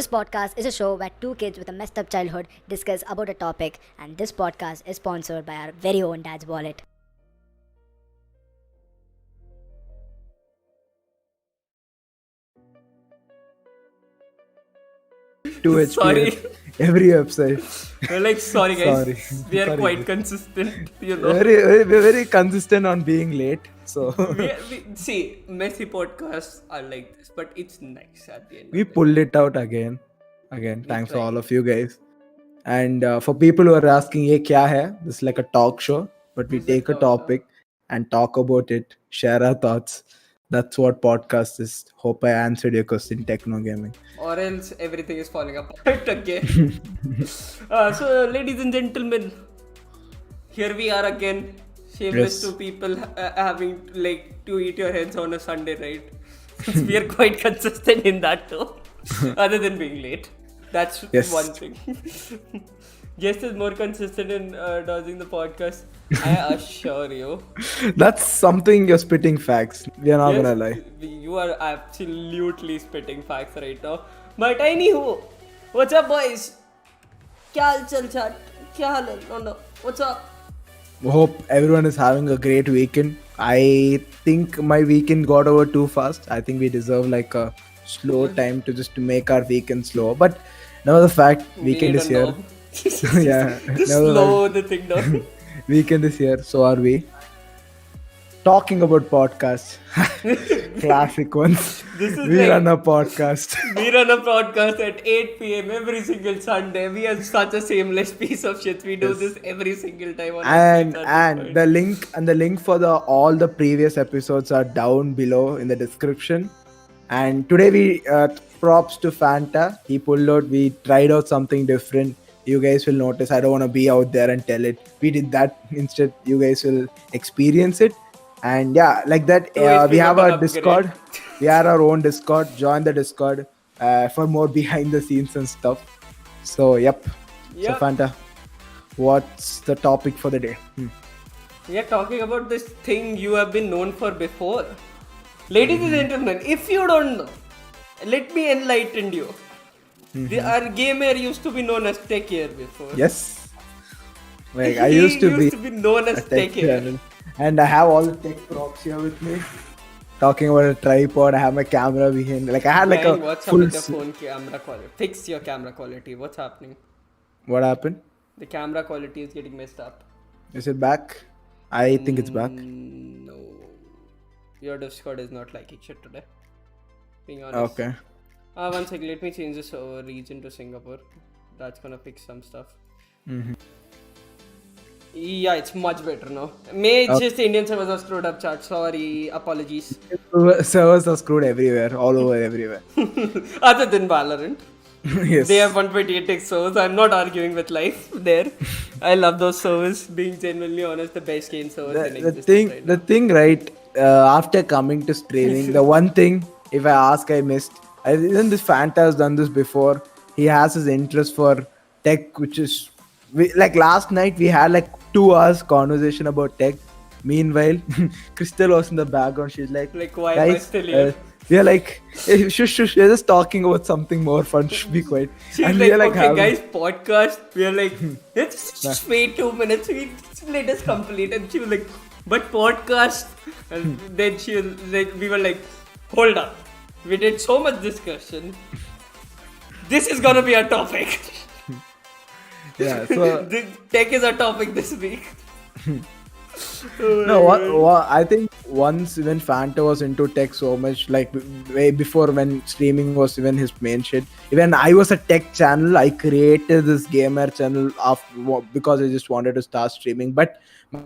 This podcast is a show where two kids with a messed up childhood discuss about a topic, and this podcast is sponsored by our very own dad's wallet. Two Sorry. every website. We're sorry guys. Sorry. We are Sorry. quite consistent, you know. We're very consistent on being late. So See, messy podcasts are like this, but it's nice at the end. we of it. pulled it out again. Thanks for tried. all of you guys. And for people who are asking, "Ye kya hai?" This is like a talk show, but we This is a take a talk show. topic and talk about it, share our thoughts. That's what podcast is. Hope I answered your question, techno gaming. Or else everything is falling apart again. So, ladies and gentlemen, here we are again. Shameless Yes. to people having to eat your heads on a Sunday, right? Since we are quite consistent in that too. Other than being late. That's Yes. one thing. Jess is more consistent in dodging the podcast. I assure you. That's something you're spitting facts. We are not Yes, gonna lie. You are absolutely spitting facts right now. But anywho, what's up, boys? Kya hal chal chat? Kya hal hai? No. What's up? Hope everyone is having a great weekend. I think my weekend got over too fast. I think we deserve like a slow time to make our weekend slower. But now the fact weekend is here. Yeah, Just never slow the thing down. Weekend is here. So are we. Talking about podcasts, classic ones. This is We like- run a podcast. We run a podcast at 8 p.m. every single Sunday. We are such a shameless piece of shit. We do this every single time. On and the link for all the previous episodes are down below in the description. And today we props to Fanta. He pulled out. We tried out something different. You guys will notice. I don't want to be out there and tell it. We did that instead. You guys will experience it. And yeah, like that. We have got our an Discord. We have our own Discord. Join the Discord for more behind the scenes and stuff. So yep. Yep. So Fanta, what's the topic for the day? We are talking about this thing you have been known for before. Ladies and gentlemen, if you don't know, let me enlighten you. Our gamer used to be known as Tech Air before. Yes. Like I He used to be known as a tech Tech Air. channel. And I have all the tech props here with me. Talking about a tripod, I have my camera behind. Like I had like Man, a what's up full. with your phone camera quality? Fix your camera quality. What's happening? What happened? The camera quality is getting messed up. Is it back? I think it's back. No. Your Discord is not liking shit today. Being honest. Okay. One second, let me change this region to Singapore. That's gonna fix some stuff. Yeah, it's much better now. It's just the Indian servers are screwed up, chat. Sorry, apologies. Servers are screwed everywhere, all over everywhere. Other than Valorant. Yes. They have 128x servers. I'm not arguing with life there. I love those servers. Being genuinely honest, the best game servers in existence right now. The thing, right? After coming to streaming, the one thing, if I ask, I missed. Isn't this Fanta has done this before? He has his interest for tech, which is like last night we had like 2 hours conversation about tech. Meanwhile, Crystal was in the background. She's like, Why am I guys, still here? we are like, hey, shush, we're just talking about something more fun. Should be quiet. She's And like, we are like, okay, guys, podcast. We are like, let's just wait 2 minutes. Let us complete. And she was like, but podcast. And then we were like, hold up. We did so much discussion. This is gonna be our topic. yeah. So Tech is our topic this week. no, what I think once when Fanta was into tech so much, like way before when streaming was even his main shit. Even I was a tech channel. I created this gamer channel because I just wanted to start streaming. But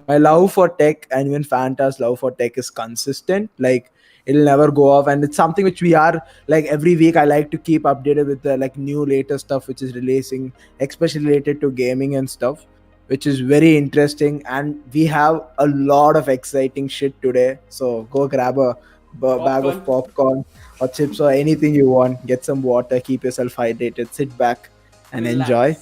my love for tech and even Fanta's love for tech is consistent. Like it'll never go off, and it's something which we are like every week. I like to keep updated with the like new latest stuff which is releasing, especially related to gaming and stuff, which is very interesting. And we have a lot of exciting shit today. So go grab a bag of popcorn or chips or anything you want. Get some water, keep yourself hydrated, sit back and Relax. enjoy.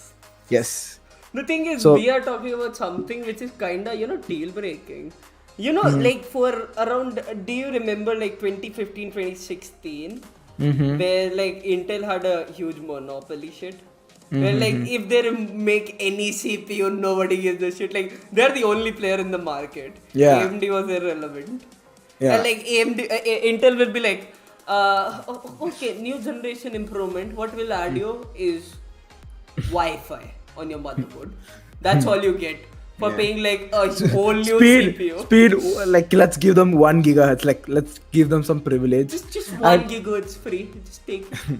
Yes. The thing is, So- we are talking about something which is kinda, deal breaking. Like for around, do you remember like 2015, 2016? where like Intel had a huge monopoly shit. Where like if they make any CPU, nobody gives a shit. Like they're the only player in the market. Yeah. AMD was irrelevant. Yeah. And like Intel will be like, okay, new generation improvement. What will add you is Wi-Fi on your motherboard. That's all you get for paying like a whole new CPU. Speed, like let's give them 1 gigahertz. Like let's give them some privilege. Just 1 gigahertz free. Just take it.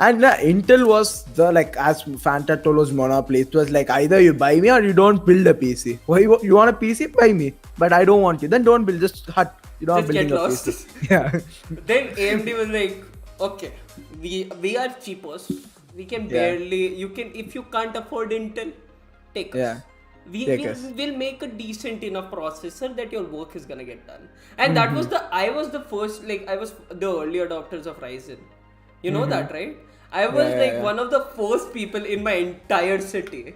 And Intel was the, like, as Fanta told, was monopoly. It was like either you buy me or you don't build a PC. Why you want a PC? Buy me, but I don't want you. Then don't build. Just hut. You know, Just building get a lost. PC. Yeah. Then AMD was like, okay, we are cheapos. We can barely. You can, if you can't afford Intel, take us. Yeah. We'll make a decent enough processor that your work is gonna get done. And that was I was the first, like I was the early adopters of Ryzen. You know that, right? I was one of the first people in my entire city.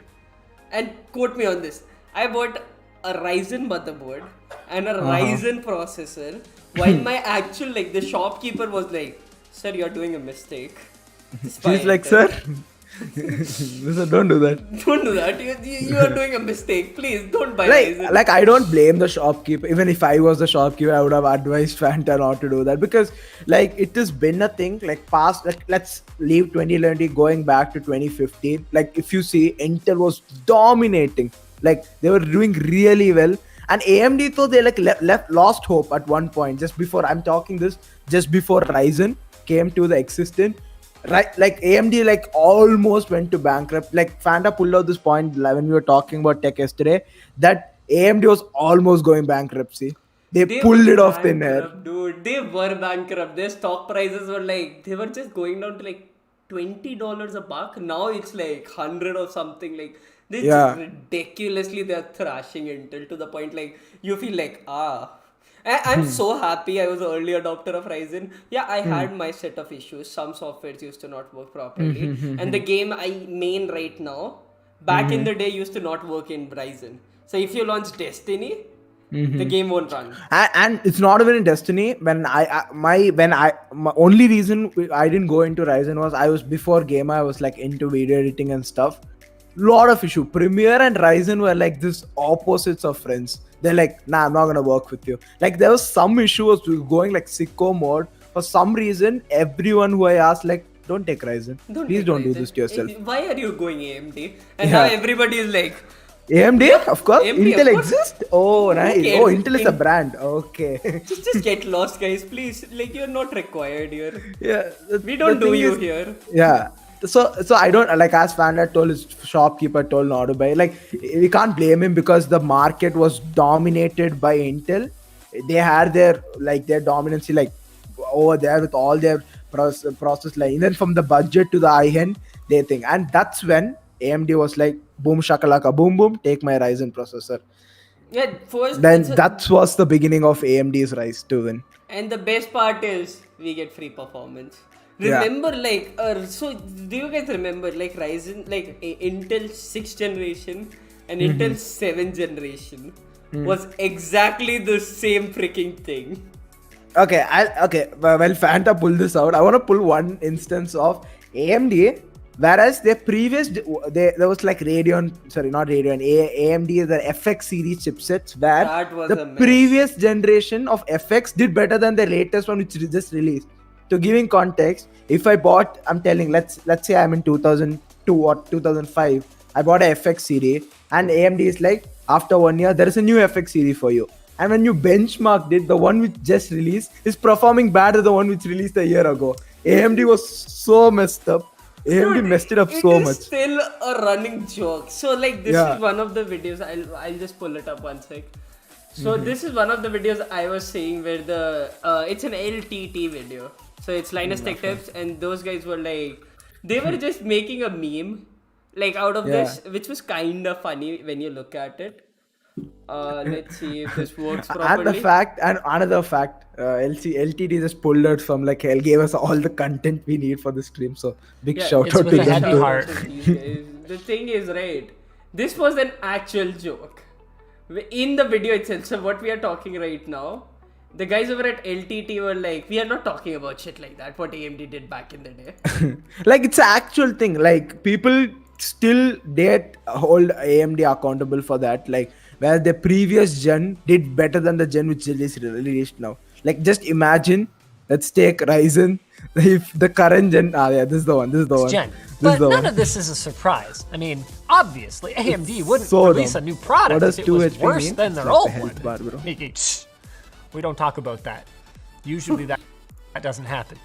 And quote me on this. I bought a Ryzen motherboard and a Ryzen processor while my actual, like, the shopkeeper was like, sir, you're doing a mistake. She's like, sir, listen, don't do that. Don't do that. You are doing a mistake. Please don't buy Ryzen. Like I don't blame the shopkeeper. Even if I was the shopkeeper, I would have advised Fanta not to do that, because like it has been a thing. Like past, like let's leave 2020, going back to 2015. Like if you see, Intel was dominating. Like they were doing really well, and AMD though they like lost hope at one point. Just before I'm talking this, just before Ryzen came to the existence. Right, like AMD like almost went to bankrupt. Like Fanta pulled out this point when we were talking about tech yesterday, that AMD was almost going bankruptcy. They pulled it off thin air. Dude, they were bankrupt. Their stock prices were like, they were just going down to like $20 a buck. Now it's like 100 or something. Like they just ridiculously, they're thrashing Intel to the point like you feel like I'm so happy I was an early adopter of Ryzen. Yeah, I had my set of issues. Some softwares used to not work properly. And the game I main right now, back in the day, used to not work in Ryzen. So if you launch Destiny, the game won't run. And it's not even in Destiny. When my only reason I didn't go into Ryzen was I was before gamer. I was like into video editing and stuff. Lot of issue. Premiere and Ryzen were like this opposites of friends. They're like, nah, I'm not gonna work with you. Like there was some issue was going like sicko mode. For some reason, everyone who I asked, like, don't take Ryzen. Please don't do this to yourself. Why are you going AMD? And now everybody is like, AMD, of course. AMD, Intel of course. exists. Oh, nice. Okay. Oh, Intel is a brand. Okay. just get lost, guys, please. Like you're not required here. Yeah. We don't do you here. Yeah. So I don't, like, as Fanta told, his shopkeeper told not to buy. Like we can't blame him because the market was dominated by Intel. They had their dominancy like over there with all their process line. Even from the budget to the high end, they think, and that's when AMD was like, boom shakalaka boom boom, take my Ryzen processor. Yeah, first. Then that was the beginning of AMD's rise to win. And the best part is we get free performance. Remember, so do you guys remember like Ryzen, like Intel 6th generation and Intel 7th generation was exactly the same freaking thing. Okay, well, Fanta pulled this out. I want to pull one instance of AMD, whereas their previous, there was like AMD is the FX series chipsets, where the previous generation of FX did better than the latest one which just released. To giving context, if I bought, I'm telling, let's say I'm in 2002 or 2005, I bought a FX series, and AMD is like, after 1 year, there is a new FX series for you. And when you benchmarked it, the one which just released is performing better than the one which released a year ago. AMD was so messed up. AMD messed it up so much. It is still a running joke. So like this is one of the videos. I'll just pull it up one sec. So this is one of the videos I was saying where it's an LTT video. So it's Linus Tech Tips, and those guys were like, they were just making a meme like out of this, which was kind of funny when you look at it. Let's see if this works properly. And another fact, LTT just pulled out from like hell, gave us all the content we need for the stream. So big shout out to them too. The thing is, right, this was an actual joke in the video itself. So what we are talking right now the guys over at LTT were like, we are not talking about shit like that, what AMD did back in the day. Like it's an actual thing. Like people still dare hold AMD accountable for that. Like where the previous gen did better than the gen which is released now. Like just imagine, let's take Ryzen. If the current gen, yeah, this is the one. This is the one. Gen. This But is the none one. of this is a surprise. I mean, obviously, AMD wouldn't so release dumb. a new product What does if it 2 was HP worse mean? than It's their like old the health one. bar, bro. Nikki, we don't talk about that. Usually that doesn't happen.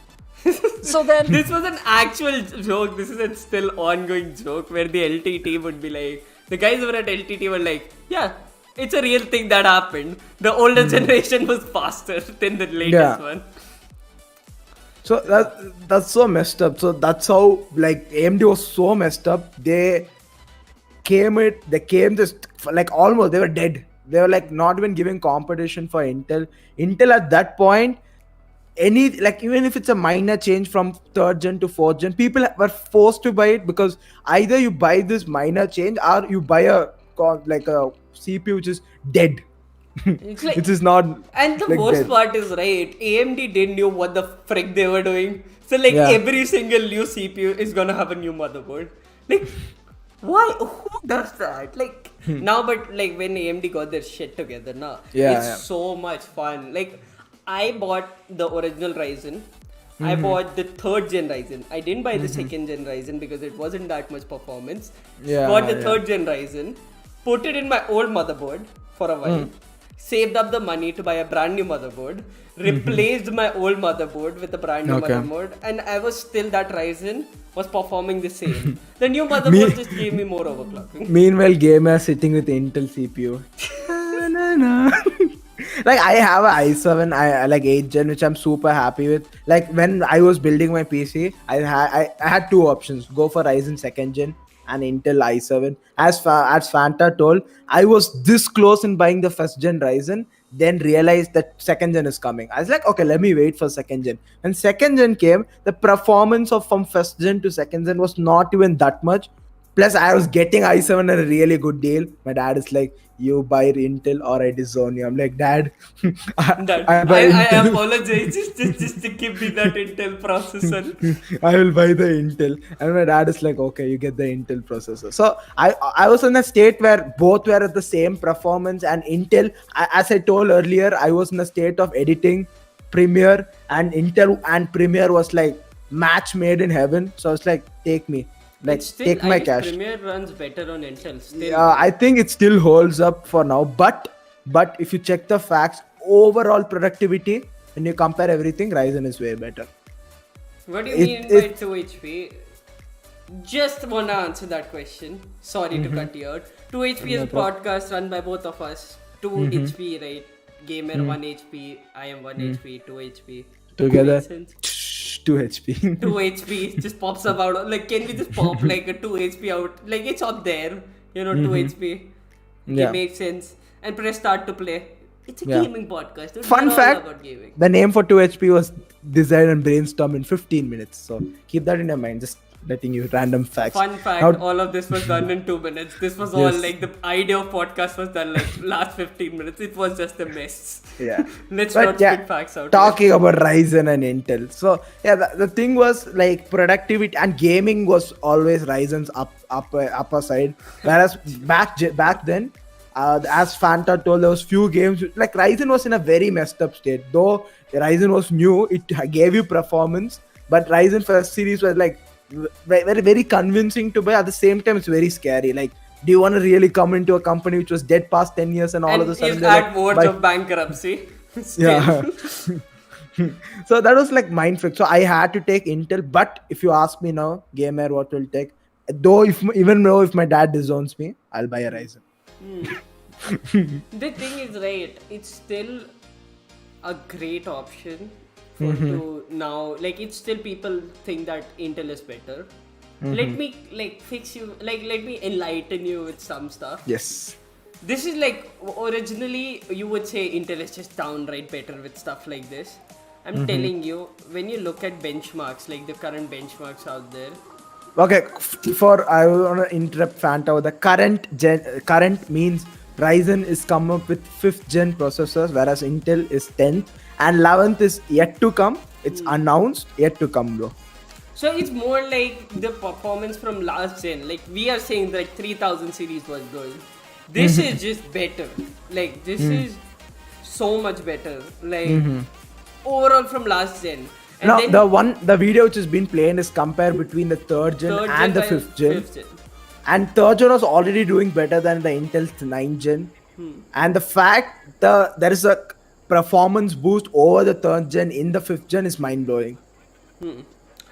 So then, This was an actual joke. This is a still ongoing joke where the LTT would be like, the guys over at LTT were like, yeah, it's a real thing that happened. The older generation was faster than the latest Yeah. one. So that's so messed up. So that's how like AMD was so messed up. They came just like almost they were dead. They were like not even giving competition for Intel. Intel at that point, any like even if it's a minor change from third gen to fourth gen, people were forced to buy it because either you buy this minor change or you buy like a CPU which is dead. It's like, It is not. and the like worst dead. part is, right, AMD didn't know what the frick they were doing. So like Yeah. every single new CPU is gonna have a new motherboard. Like, why? Who does that? Like now, but like when AMD got their shit together, now Yeah, it's yeah. so much fun. Like I bought the original Ryzen. I bought the third gen Ryzen. I didn't buy the second gen Ryzen because it wasn't that much performance. Yeah, Bought the yeah. third gen Ryzen, put it in my old motherboard for a while, saved up the money to buy a brand new motherboard, replaced my old motherboard with a brand new Okay. motherboard, and I was still that Ryzen was performing the same. The new motherboard just gave me more overclocking. Meanwhile, gamer sitting with Intel CPU. Na, na, na. Like I have a i7, I like 8th gen, which I'm super happy with. Like when I was building my PC, I had two options: go for Ryzen 2nd gen and Intel i7. As Fanta told, I was this close in buying the first gen Ryzen, then realized that second gen is coming. I was like, okay, let me wait for second gen. When second gen came, the performance of from first gen to second gen was not even that much. Plus, I was getting i7 at a really good deal. My dad is like, "You buy Intel or I disown you." I'm like, "Dad, That, I buy I Intel. apologize, just to give me that Intel processor. I will buy the Intel." And my dad is like, "Okay, you get the Intel processor." So I was in a state where both were at the same performance, and Intel, as I told earlier, I was in a state of editing Premiere, and Intel and Premiere was like match made in heaven. So I was like, "Take me." Like It's still, take I my guess cash. Premiere runs better on Intel still. Yeah, I think it still holds up for now. But if you check the facts, overall productivity, when you compare everything, Ryzen is way better. What do you It- mean by it- 2 HP? Just wanna answer that question. Sorry to cut you out. 2 HP is a podcast run by both of us. 2 HP, right? Gamer 1 HP, I am 1 HP, 2 HP. Together, Makes sense. 2 HP. 2 HP just pops up out. Like, can we just pop like a 2 HP out? Like, it's up there, 2 HP. Yeah. It makes sense. And press start to play. It's a Yeah. gaming podcast. Dude. Fun We're all fact, about gaming. the name for 2 HP was designed and brainstormed in 15 minutes. So keep that in your mind. Just letting you random facts. Fun fact, Now, all of this was done in 2 minutes. This was all Yes. like the idea of podcast was done like last 15 minutes. It was just a mess. yeah. Let's But not yeah, spit facts out. talking about Ryzen and Intel. So yeah, the thing was like productivity and gaming was always Ryzen's upper side. Whereas back then, as Fanta told, there was few games like Ryzen was in a very messed up state. Though Ryzen was new, it gave you performance, but Ryzen first series was like very very convincing to buy. At the same time, it's very scary. Like, do you want to really come into a company which was dead past 10 years and all of a And sudden is they're at like, words "Buy-" of bankruptcy. Yeah. So that was like mind freak. So I had to take Intel, but if you ask me now, gamer, what will take? Though even though if my dad disowns me, I'll buy a Ryzen. The thing is, right, it's still a great option for to now. Like, it's still people think that Intel is better. Let me like fix you. Like, let me enlighten you with some stuff. Yes. This is like originally you would say Intel is just downright better with stuff like this. I'm telling you, when you look at benchmarks, like the current benchmarks out there, Okay. I want to interrupt Fanta. The current means Ryzen is come up with 5th gen processors, whereas Intel is 10th, and 11th is yet to come. It's announced, yet to come, bro. So it's more like the performance from last gen. Like we are saying that 3000 series was good. This is just better. Like this is so much better. Like overall from last gen. And Now then the video which has been playing is compare between the 3rd gen third and gen the 5th gen. fifth gen. And 3rd gen was already doing better than the Intel's 9th gen. And the fact there is a performance boost over the 3rd gen in the 5th gen is mind blowing.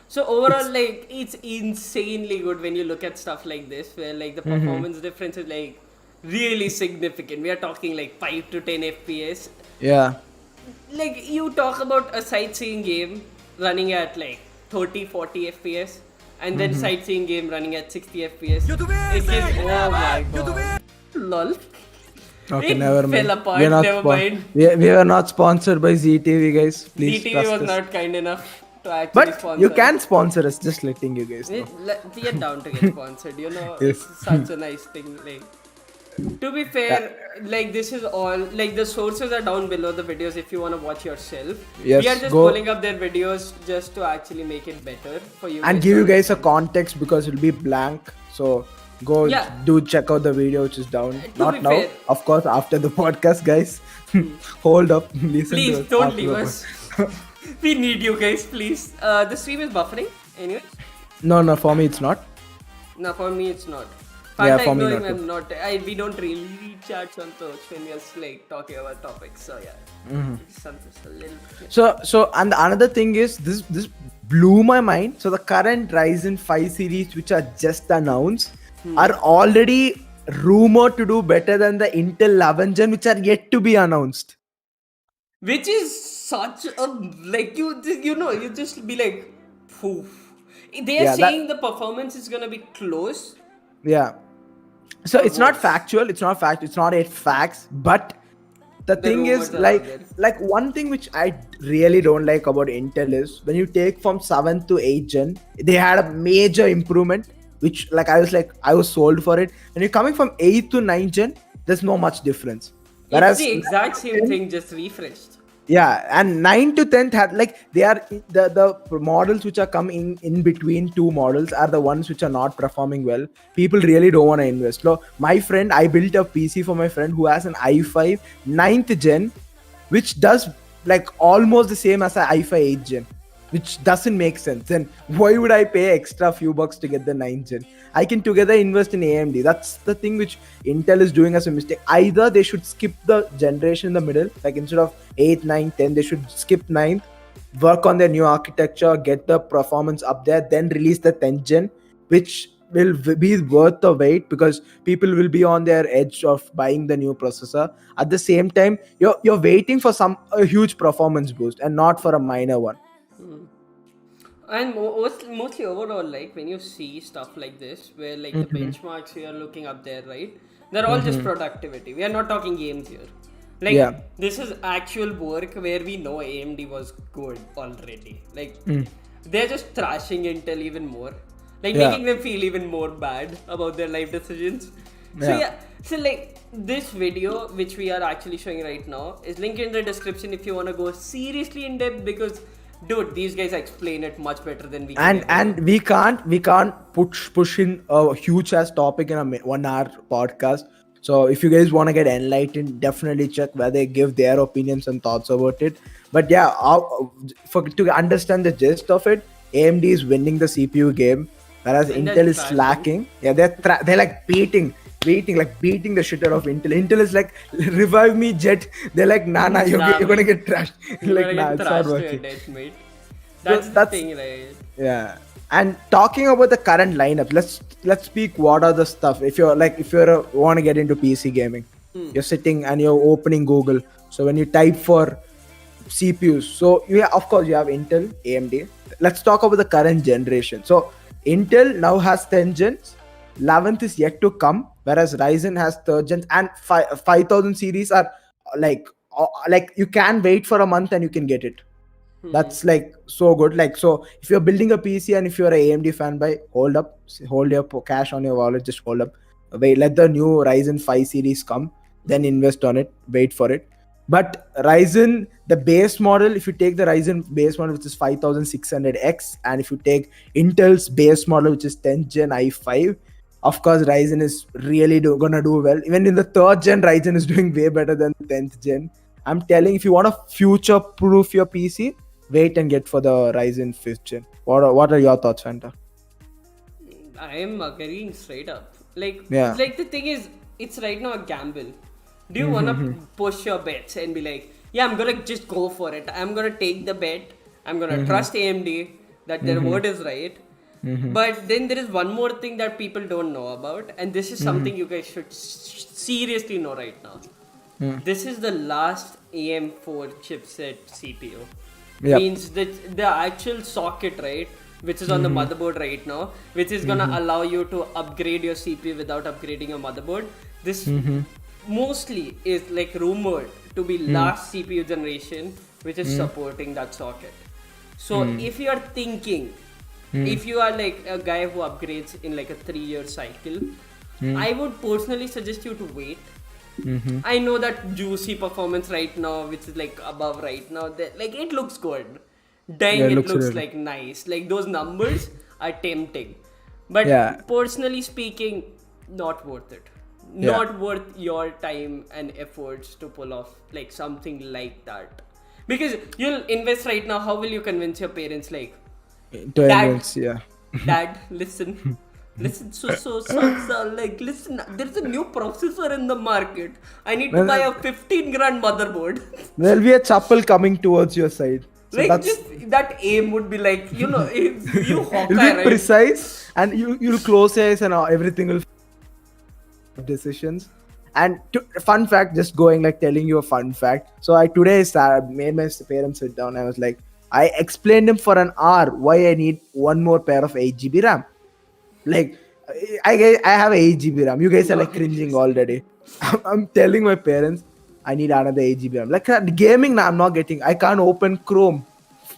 So overall, like it's insanely good when you look at stuff like this, where like the performance difference is like really significant. We are talking like 5 to 10 FPS. Yeah. Like you talk about a sightseeing game running at like 30-40 FPS, and then sightseeing game running at 60 FPS. It gets, oh my god. Lol. Okay, It never fell mind. apart, We are not never mind. We are not sponsored by ZTV, guys. Please DTV trust was us. not kind enough to actually But sponsor. you can sponsor us. Just letting you guys know. We are down to get sponsored, you know. Yes. It's such a nice thing. Like, to be fair, like this is all like the sources are down below the videos if you want to watch yourself. Yes, we are just go- pulling up their videos just to actually make it better for you. And guys give to you guys a understand. context because it'll be blank. So go Yeah. do check out the video which is down. To Not be now, fair. of course, after the podcast, guys. Hold up, listen Please to us don't after leave the us. We need you guys, please. The stream is buffering. Anyway, No, for me it's not. no, for me it's not. Yeah, Fanta for me ignoring, not I'm not. We don't really read chats on Twitch when we are like talking about topics. So yeah, something's a little. So and another thing is this blew my mind. So the current Ryzen 5 series which are just announced are already rumored to do better than the Intel 11 gen which are yet to be announced. Which is such a like you know you just be like, poof. They are Yeah, saying the performance is gonna be close. Yeah. So Or it's not worse. factual. It's not a facts. But the thing is, rumors are out there. like one thing which I really don't like about Intel is when you take from 7th to 8th gen, they had a major improvement. Which like I was sold for it. When you're coming from 8th to 9th gen, there's no much difference. It's the exact same thing, just refreshed. Yeah, and 9 to 10th had like they are the models which are coming in between two models are the ones which are not performing well. People really don't want to invest. So my friend, I built a PC for my friend who has an i5 9th gen, which does like almost the same as an i5 8th gen, which doesn't make sense. Then why would I pay extra few bucks to get the 9th gen? I can together invest in AMD. That's the thing which Intel is doing as a mistake. Either they should skip the generation in the middle, like instead of 8, 9, 10, they should skip 9th, work on their new architecture, get the performance up there, then release the 10th gen, which will be worth the wait because people will be on their edge of buying the new processor. At the same time, you're waiting for a huge performance boost and not for a minor one. And mostly overall, like when you see stuff like this, where like the benchmarks we are looking up there, right? They're all just productivity. We are not talking games here. Like Yeah. this is actual work where we know AMD was good already. Like they're just thrashing Intel even more, like Yeah. making them feel even more bad about their life decisions. So Yeah. yeah, so like this video which we are actually showing right now is linked in the description if you want to go seriously in depth because. Dude, these guys explain it much better than we can. And we can't push in a huge ass topic in a 1 hour podcast. So if you guys want to get enlightened, definitely check where they give their opinions and thoughts about it. But yeah, to understand the gist of it, AMD is winning the CPU game, whereas And Intel they're is trashing. slacking. Yeah, they're like beating the shit out of Intel. Intel is like, revive me, Jet. They're like, nah, you're gonna get trashed. You're Like, gonna nah, get it's not thrashed to your working. death, mate. That's the that's- thing, right? Yeah. And talking about the current lineup, let's speak what are the stuff. If you're want to get into PC gaming, you're sitting and you're opening Google. So when you type for CPUs, so of course you have Intel, AMD. Let's talk about the current generation. So Intel now has 10 gens, 11th is yet to come, whereas Ryzen has 3rd gens, and 5000 series are like you can wait for a month and you can get it. That's like so good. Like, so if you're building a PC and if you're a AMD fanboy, hold your cash on your wallet, just hold up, wait, let the new Ryzen 5 series come. then invest on it, wait for it. But Ryzen, the base model, if you take the Ryzen base model, which is 5600X, and if you take Intel's base model, which is 10th gen i5, of course, Ryzen is really gonna do well. Even in the 3rd gen, Ryzen is doing way better than 10th gen. I'm telling, if you want to future-proof your PC, wait and get for the Ryzen 5th gen. What are your thoughts, Fanta? I am agreeing straight up. Like, Yeah. like the thing is, it's right now a gamble. Do you want to push your bets and be like, yeah, I'm gonna just go for it. I'm gonna take the bet. I'm gonna trust AMD that their word is right. But then there is one more thing that people don't know about, and this is something you guys should seriously know right now. This is the last AM4 chipset CPU. Yep. Means that the actual socket, right, which is on the motherboard right now, which is gonna allow you to upgrade your CPU without upgrading your motherboard. This mostly is like rumored to be last CPU generation which is supporting that socket. So if you are thinking, if you are like a guy who upgrades in like a 3-year cycle, I would personally suggest you to wait. I know that juicy performance right now, which is like above right now, that like it looks good. Dang, Yeah, it looks looks good. like nice. Like those numbers are tempting. But Yeah. personally speaking, not worth it. Yeah. Not worth your time and efforts to pull off like something like that. Because you'll invest right now, how will you convince your parents like, To Dad. invest, yeah. Dad, listen. Listen, so, like, listen, there's a new processor in the market. I need to Well, buy a 15 grand motherboard. There'll be a chapel coming towards your side. So Like, that's just that aim would be like, you know, if you Hawkeye, it'll be right? precise, and you'll close your eyes and everything will decisions. And fun fact, just going like telling you a fun fact. So I today made my parents sit down. I was like, I explained him for an hour why I need one more pair of 8 GB RAM. Like, I have 8 GB RAM. You guys are like cringing already. I'm telling my parents I need another 8 GB RAM. Like gaming now, I'm not getting. I can't open Chrome.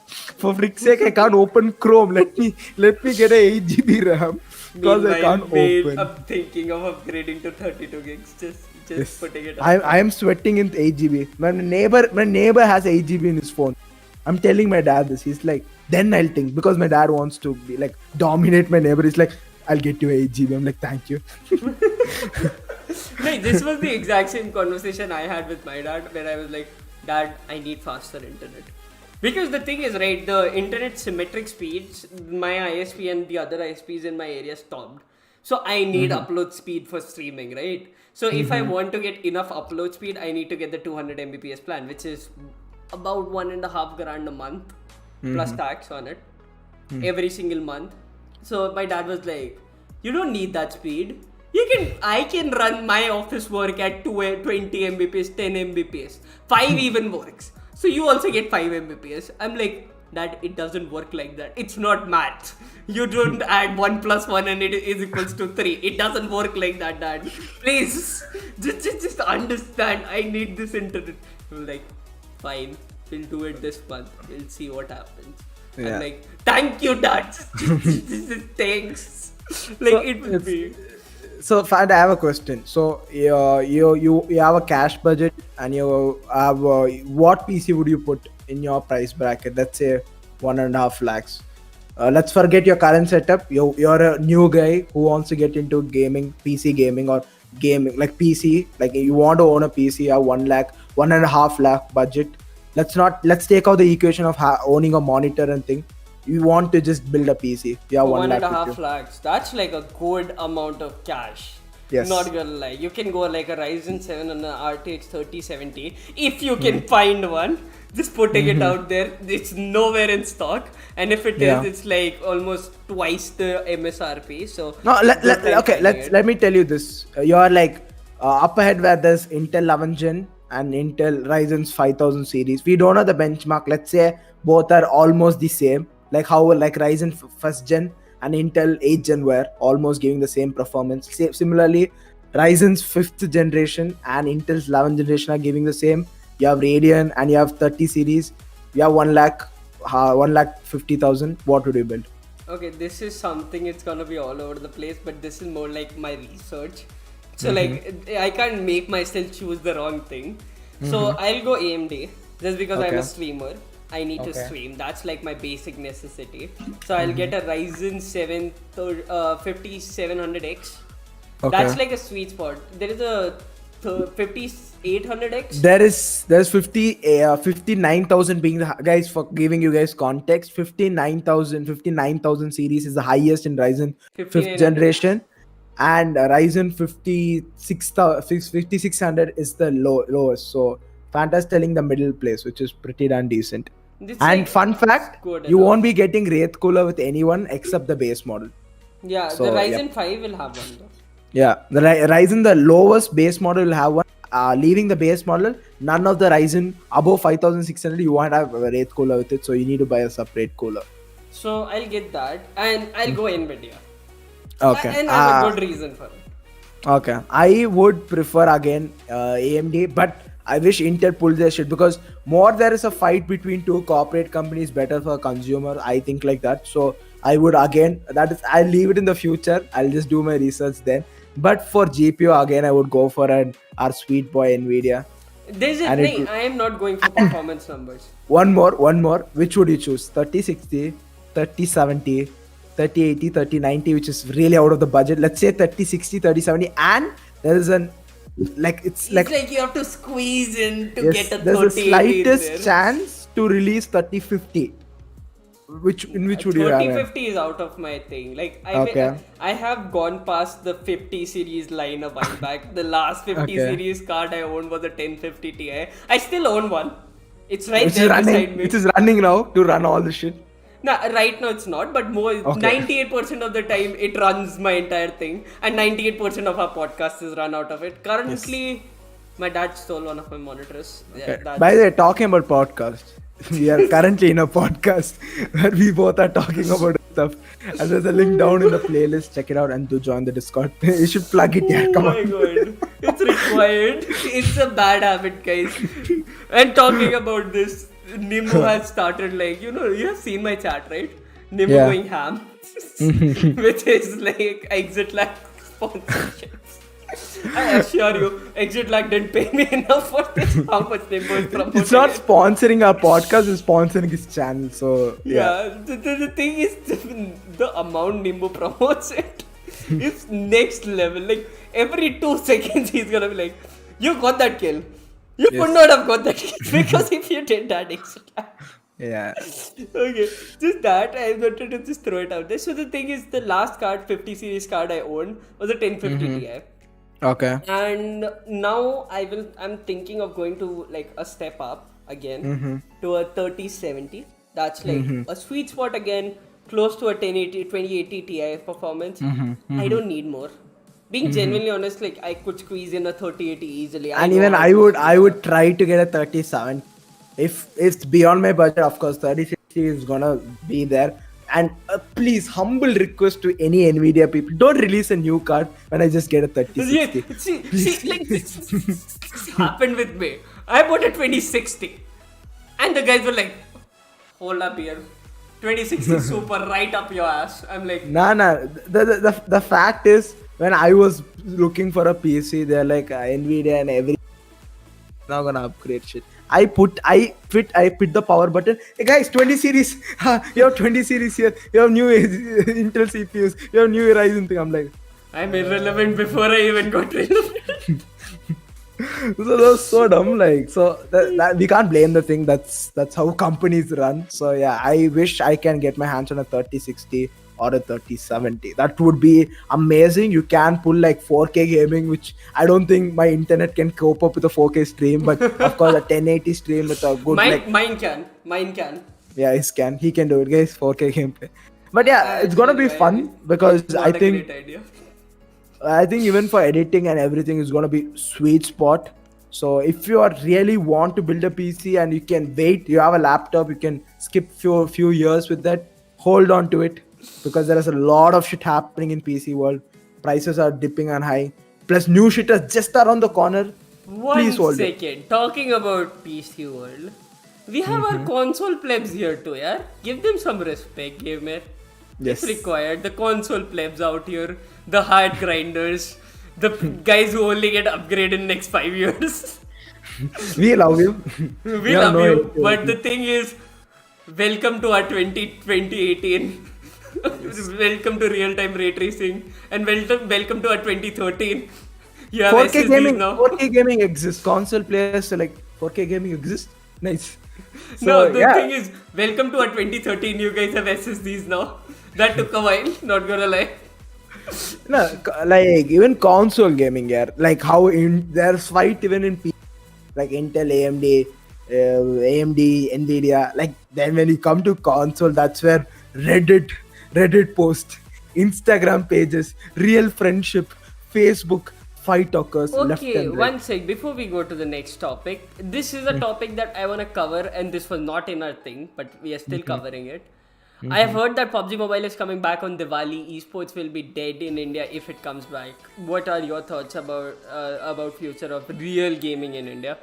For frick's sake, I can't open Chrome. Let me get a 8 GB RAM because I can't open. I'm thinking of upgrading to 32 gigs. Just Yes. putting it up. I am sweating in 8 GB. My neighbor has 8 GB in his phone. I'm telling my dad this. He's like, then I'll think, because my dad wants to be like dominate my neighbor. He's like, I'll get you 8 GB. I'm like, thank you. Like, this was the exact same conversation I had with my dad, where I was like, Dad, I need faster internet. Because the thing is, right, the internet symmetric speeds, my ISP and the other ISPs in my area stopped. So I need upload speed for streaming, right? So if I want to get enough upload speed, I need to get the 200 Mbps plan, which is about 1.5 grand a month plus tax on it every single month. So my dad was like, you don't need that speed. I can run my office work at 20 Mbps, 10 Mbps, 5 even works. So you also get 5 Mbps. I'm like, Dad, it doesn't work like that. It's not math. You don't add 1 plus 1 and it is equals to 3. It doesn't work like that, Dad. Please, just understand. I need this internet. I'm like, fine, we'll do it this month. We'll see what happens. Yeah. I'm like, thank you, Dad. Thanks. Like, it would be. So, Fad, I have a question. So, you have a cash budget, and you have what PC would you put in your price bracket? Let's say 1.5 lakhs. Let's forget your current setup. You're a new guy who wants to get into gaming, PC gaming, or gaming like PC. Like you want to own a PC, you have 1 lakh, 1.5 lakh budget. Let's take out the equation of owning a monitor and thing. You want to just build a PC. You have 1 lakh. 1.5 with you. lakhs. That's like a good amount of cash. Yes. Not gonna lie. You can go like a Ryzen 7 and an RTX 3070 if you can find one. Just putting it out there. It's nowhere in stock. And if it is, it's like almost twice the MSRP. So No, good time finding it. let me tell you this. You're like up ahead where there's Intel 11 gen and Intel Ryzen's 5000 series. We don't know the benchmark. Let's say both are almost the same. Like how like Ryzen first gen and Intel 8th gen were almost giving the same performance. Similarly, Ryzen's 5th generation and Intel's 11th generation are giving the same. You have Radeon and you have 30 series. You have 1 lakh, 1,50,000. What would you build? Okay, this is something, it's gonna be all over the place, but this is more like my research. So like I can't make myself choose the wrong thing. So I'll go AMD just because I'm a Okay. streamer. I need to Okay. stream. That's like my basic necessity. So I'll get a Ryzen 7 5700X. Okay. That's like a sweet spot. There is a 5800X. There's 59,000 being the guys, for giving you guys context. 59,000 series is the highest in Ryzen 5th 5900. generation, and Ryzen 5600 is the lowest. So Fanta's telling the middle place, which is pretty damn decent. It's And like fun fact, good you enough. won't be getting Wraith cooler with anyone except the base model. Yeah, So, the yeah. Ryzen 5 will have one though. Yeah, the Ryzen, the lowest base model will have one. Leaving the base model, none of the Ryzen above 5600 you won't have a Wraith cooler with it, so you need to buy a separate cooler. So I'll get that, and I'll go Nvidia. Okay. And I have a good reason for it. Okay. I would prefer again AMD, but I wish Intel pulled their shit, because more there is a fight between two corporate companies, better for consumer. I think like that. So I would again, I'll leave it in the future. I'll just do my research then. But for GPU again, I would go for our sweet boy Nvidia. There's a And it thing. would- I am not going for performance numbers. One more. Which would you choose? 3060, 3070, 3080, 3090, which is really out of the budget. Let's say 3060, 3070, and there is an It's like you have to squeeze in to yes, get a there's a 3080 in slightest there. chance to release 3050. In which would you have? 3050 is out of my thing. Like Okay. I have gone past the 50 series line a while back. The last 50 Okay. series card I owned was a 1050 Ti. I still own one. It's right Which there is running. beside me. Which is running now to run all the shit. No, right now it's not, but more Okay. 98% of the time it runs my entire thing, and 98% of our podcast is run out of it. Currently, my dad stole one of my monitors. Yeah, Okay. that's- By the way, talking about podcast, we are currently in a podcast where we both are talking about stuff. And there's a link down in the playlist. Check it out and do join the Discord. You should plug it here. Come Oh my on. god, it's required. It's a bad habit, guys. And talking about this, Nimbu has started like, you have seen my chat, right? Nimbu Yeah. going ham with his like exit lag sponsorships. I assure you, exit lag didn't pay me enough for this. How much Nimbu is promoting It's not it. sponsoring our podcast, it's sponsoring his channel. So, yeah. Yeah, the thing is, the amount Nimbu promotes it is next level. Like, every 2 seconds, he's gonna be like, you got that kill. You Yes. could not have got that kill because if you did that extra. Yeah. Okay, just that. I wanted to just throw it out there. So, the thing is, the last card, 50 series card I owned was a 1050 Ti. Okay. And now I'm thinking of going to like a step up again to a 3070. That's like a sweet spot again, close to a 2080 Ti performance. I don't need more. Being genuinely honest, like I could squeeze in a 3080 easily. And know even how I to would squeeze I that. would try to get a 37. If it's beyond my budget, of course 3060 is gonna be there. And please, humble request to any Nvidia people, don't release a new card when I just get a 3060. See, like this happened with me. I bought a 2060, and the guys were like, "Hold up here, 2060 super right up your ass." I'm like, Nah. The fact is, when I was looking for a PC, they're like Nvidia and every now gonna upgrade shit. I hit the power button. Hey guys, 20 series. You have 20 series here. You have new Intel CPUs. You have new Ryzen thing. I'm like, I'm irrelevant before I even got relevant. so that was so dumb. Like, so that we can't blame the thing. That's how companies run. So yeah, I wish I can get my hands on a 3060 or a 3070. That would be amazing. You can pull like 4K gaming, which I don't think my internet can cope up with a 4K stream. But of course, a 1080 stream with a good Mine can. yeah, he can do it, guys. 4K gameplay. But yeah, it's gonna be fun because It's not I a think great idea. even for editing and everything is gonna be sweet spot. So if you are really want to build a PC and you can wait, you have a laptop, you can skip few years with that. Hold on to it because there is a lot of shit happening in PC world. Prices are dipping on high. Plus new shit is just around the corner. Please One hold it. second. Talking about PC world, we have our console plebs here too, yeah? Give them some respect, gamer. Yes. It's required. The console plebs out here, the hard grinders, the guys who only get upgraded in next 5 years. We love you. We have love no you, idea. but the thing is, welcome to our 2018. Welcome to real-time ray tracing, and welcome to our 2013. You have 4K SSDs gaming. now. 4K gaming exists. Console players are like 4K gaming exists. Nice. So No, the yeah. thing is, welcome to our 2013. You guys have SSDs now. That took a while. Not gonna lie. No, like even console gaming, yeah. Like how there's fight even in like Intel, AMD, Nvidia. Like then when you come to console, that's where Reddit post, Instagram pages, real friendship, Facebook fight occurs left Okay, and right. one sec. Before we go to the next topic, this is a topic that I wanna cover, and this was not in our thing, but we are still covering it. I have heard that PUBG Mobile is coming back on Diwali. Esports will be dead in India if it comes back. What are your thoughts about future of real gaming in India?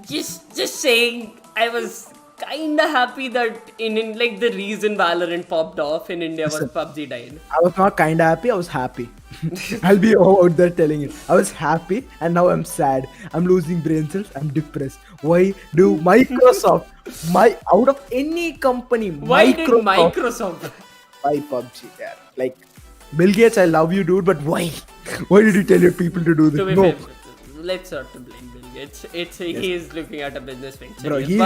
Just saying, I was kinda happy that in like the reason Valorant popped off in India was PUBG died. I was not kinda happy, I was happy. I'll be out there telling you. I was happy and now I'm sad. I'm losing brain cells, I'm depressed. Why do Microsoft, out of any company, Why did Microsoft? buy PUBG? Yeah. Like, Bill Gates, I love you, dude, but why? Why did you tell your people to do this? To be No. fair, let's not to blame Bill Gates. He is looking at a business venture. Bro, here,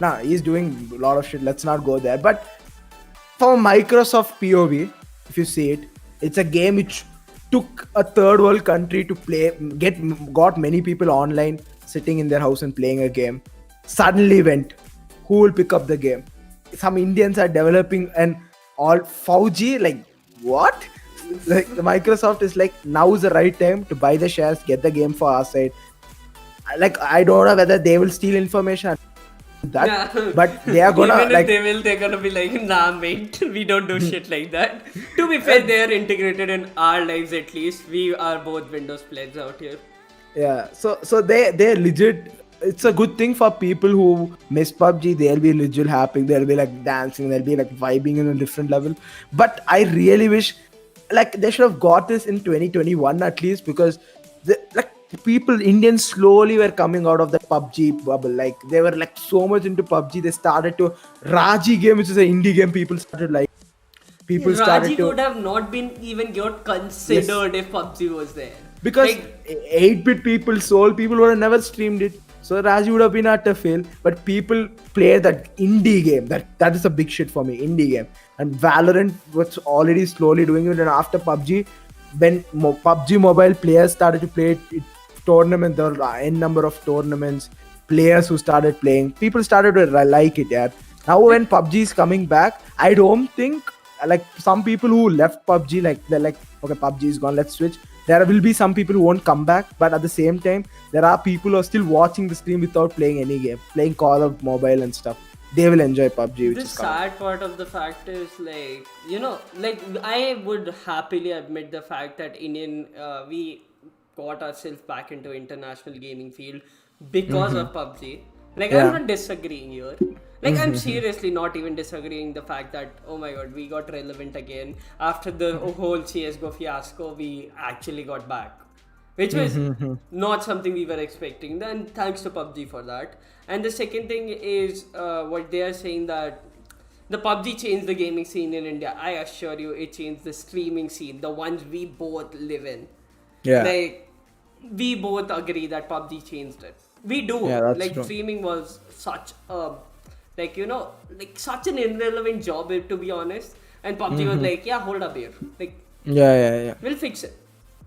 but he's doing a lot of shit. Let's not go there. But from Microsoft POV, if you see it, it's a game which took a third world country to play, got many people online sitting in their house and playing a game. Suddenly went, who will pick up the game? Some Indians are developing an all 4G. Like what? Like the Microsoft is like, now is the right time to buy the shares, get the game for our side. Like I don't know whether they will steal information that, Yeah. but they are gonna even if like they will, they're gonna be like, nah, mate, we don't do shit like that. To be fair, they are integrated in our lives at least. We are both Windows players out here. yeah. So they're legit. It's a good thing for people who miss PUBG. They'll be legit happy. They'll be like dancing. They'll be like vibing in a different level. But I really wish, like, they should have got this in 2021 at least, because like people, Indians slowly were coming out of the PUBG bubble. Like they were like so much into PUBG. They started to Raji game, which is an indie game. People started like. People started Raji to would have not been even got considered if PUBG was there. because Like, 8-bit people, soul people would have never streamed it. So Raji would have been at a fail, but people play that indie game. That is a big shit for me, indie game. And Valorant was already slowly doing it. And after PUBG, when PUBG Mobile players started to play it, tournament, there were n number of tournaments. Players who started playing, people started to like it. Yeah. Now when PUBG is coming back, I don't think like some people who left PUBG, like they're like, okay, PUBG is gone, let's switch. There will be some people who won't come back, but at the same time, there are people who are still watching the stream without playing any game, playing Call of Mobile and stuff. They will enjoy PUBG, which the is coming. sad part of the fact is, like, you know, like, I would happily admit the fact that we got ourselves back into international gaming field because of PUBG. Like, Yeah. I'm not disagreeing here. Like, I'm seriously not even disagreeing the fact that, oh my god, we got relevant again. After the whole CSGO fiasco, we actually got back. Which was not something we were expecting. Then thanks to PUBG for that. And the second thing is what they are saying, that the PUBG changed the gaming scene in India. I assure you, it changed the streaming scene, the ones we both live in. Yeah. Like, we both agree that PUBG changed it. We do. Yeah, that's like, true. streaming was such a, like, you know, like such an irrelevant job, to be honest. And PUBG was like, yeah, hold up here. Like, Yeah. we'll fix it.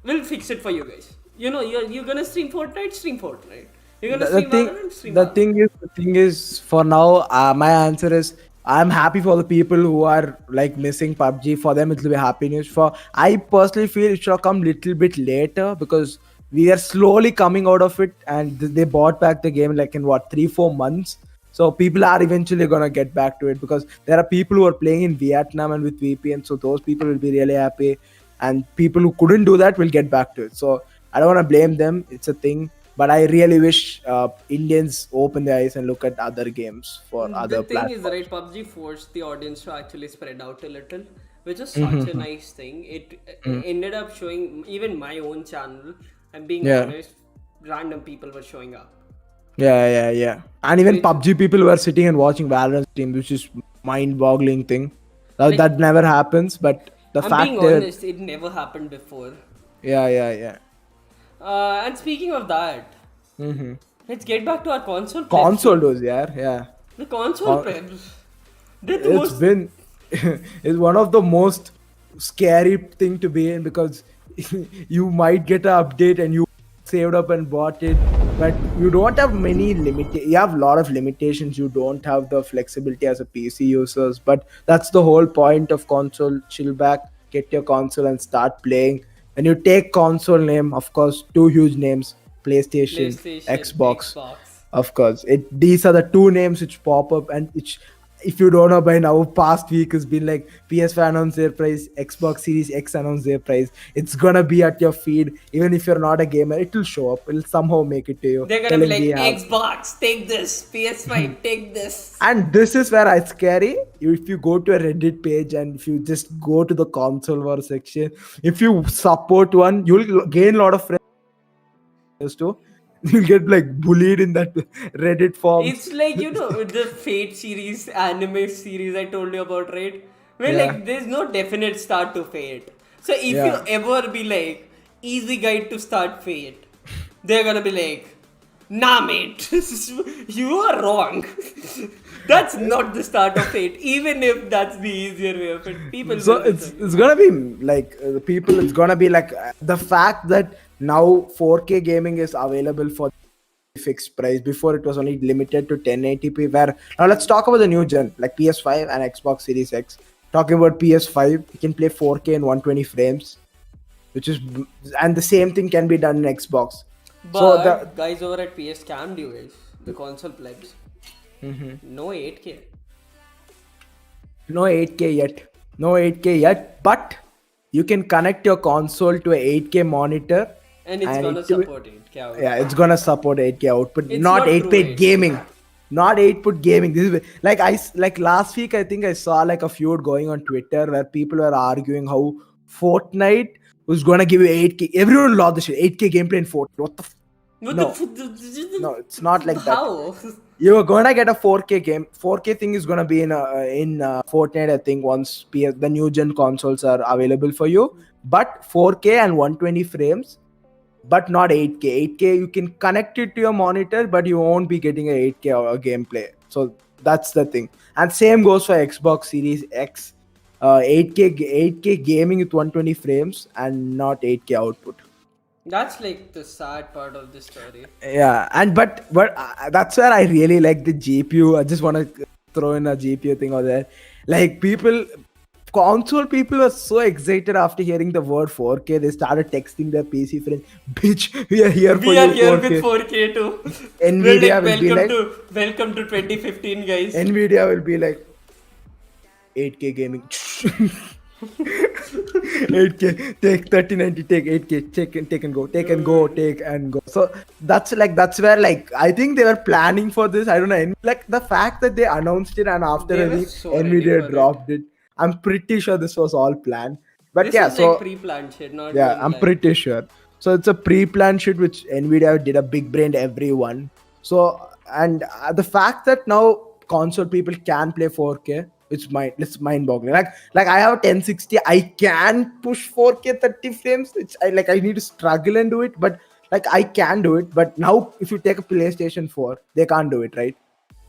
We'll fix it for you guys. You know, you're gonna stream Fortnite, stream Fortnite. You're gonna stream Valorant, stream Valorant. The thing is, for now, my answer is I'm happy for the people who are like missing PUBG. For them, it will be happy news. For I personally feel it should have come little bit later, because we are slowly coming out of it, and they bought back the game like in what 3-4 months. So people are eventually gonna get back to it, because there are people who are playing in Vietnam and with VPN. So those people will be really happy, and people who couldn't do that will get back to it. So I don't want to blame them. It's a thing. But I really wish Indians open their eyes and look at other games for other The thing platforms. is, right, PUBG forced the audience to actually spread out a little. which was such a nice thing. It ended up showing even my own channel. I'm being Yeah. honest, random people were showing up. Yeah. And even Which- PUBG people were sitting and watching Valorant stream, which is mind-boggling thing. Like- That never happens, but the I'm fact being that honest, it never happened before. yeah. And speaking of that, let's get back to our console. Console plebs. does, yeah. The console Con- plebs. They're the It's most. been it's one of the most scary thing to be in, because you might get an update and you saved up and bought it, but you don't have many you have a lot of limitations. You don't have the flexibility as a PC users, but that's the whole point of console. Chill back, get your console and start playing. When you take console name, of course, two huge names: PlayStation, Xbox. Of course, these are the two names which pop up, and which, if you don't know by now, past week has been like PS5 announced their price, Xbox Series X announced their price. It's gonna be at your feed, even if you're not a gamer. It will show up. It'll somehow make it to you. They're gonna be telling like, we have- Xbox, take this. PS5, take this. And this is where it's scary. If you go to a Reddit page and if you just go to the console war section, if you support one, you'll gain a lot of friends too. You'll get like bullied in that Reddit form. It's like, the Fate series, anime series I told you about, right? Where Yeah. like there's no definite start to Fate. So if Yeah. you ever be like, easy guide to start Fate, they're gonna be like, nah mate, you are wrong. That's not the start of Fate, even if that's the easier way of it. People So will it's gonna be like people. It's gonna be like the fact that now 4K gaming is available for fixed price. Before it was only limited to 1080p. Where now let's talk about the new gen, like PS5 and Xbox Series X. Talking about PS5, you can play 4K in 120 frames, which is, and the same thing can be done in Xbox. But guys over at PS can do it. The console plebs. No 8K. No 8K yet, but you can connect your console to a 8K monitor. And it's gonna it will- support 8K. Yeah, it's gonna support 8K output, It's not not 8K true 8K. gaming. Not 8-put gaming. This is like last week. I think I saw like a feud going on Twitter where people were arguing how Fortnite was gonna give you 8K. Everyone loved the shit. 8K gameplay in Fortnite. What the? What No. No, it's not like that. How? You're gonna get a 4K game. 4K thing is gonna be in Fortnite. I think once the new gen consoles are available for you, but 4K and 120 frames, but not 8K. 8K you can connect it to your monitor, but you won't be getting a 8K gameplay. So that's the thing. And same goes for Xbox Series X. 8K gaming with 120 frames and not 8K output. That's like the sad part of the story. Yeah, and but that's where I really like the GPU. I just want to throw in a GPU thing over there. Like console people were so excited after hearing the word 4K. They started texting their PC friends, "Bitch, we are here for We are you, here 4K." with 4K too. Nvidia We're will be like, welcome to 2015, guys. Nvidia will be like 8K gaming. 8K, take 3090, take 8K, take and go. So that's where like I think they were planning for this. I don't know. And like the fact that they announced it and after They a were week so ready for Nvidia it. dropped it. I'm pretty sure this was all planned. But This yeah, is so like pre-planned shit, not yeah, even I'm like- pretty sure. So it's a pre-planned shit which Nvidia did a big brain to everyone. So and the fact that now console people can play 4K, it's mind-boggling. Like I have a 1060, I can push 4K 30 frames. I need to struggle and do it, but like I can do it. But now if you take a PlayStation 4, they can't do it, right?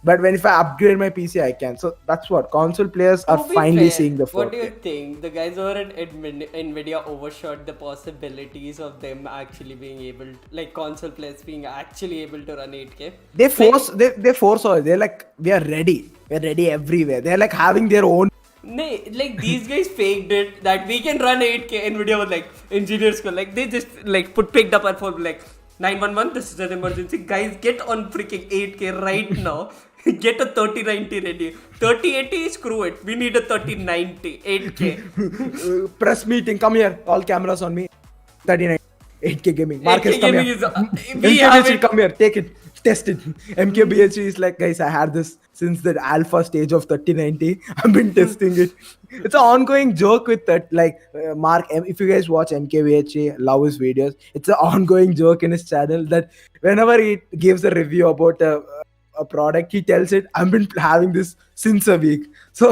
But if I upgrade my PC, I can. So that's what console players are To be finally fair, seeing the 4K. What do you think? The guys over at Nvidia overshot the possibilities of them actually being able, like console players being actually able to run 8K. They force all. They're like, we are ready. We're ready everywhere. They're like having their own. Nay, like these guys faked it that we can run 8K. Nvidia was like, engineers go like, they just like picked up our phone like 911. This is an emergency. Guys, get on freaking 8K right now. Get a 3090 ready. 3080, screw it. We need a 3090 8K. Press meeting. Come here. All cameras on me. 39. 8K gaming. Marcus, 8K come gaming here. is we have MKBC, it. come here. Take it. test it. MKBHD is like, guys, I had this since the alpha stage of 3090. I've been testing it. It's an ongoing joke with that. Like Mark, if you guys watch MKBHD, love his videos. It's an ongoing joke in his channel that whenever he gives a review about a product, he tells it, I've been having this since a week. So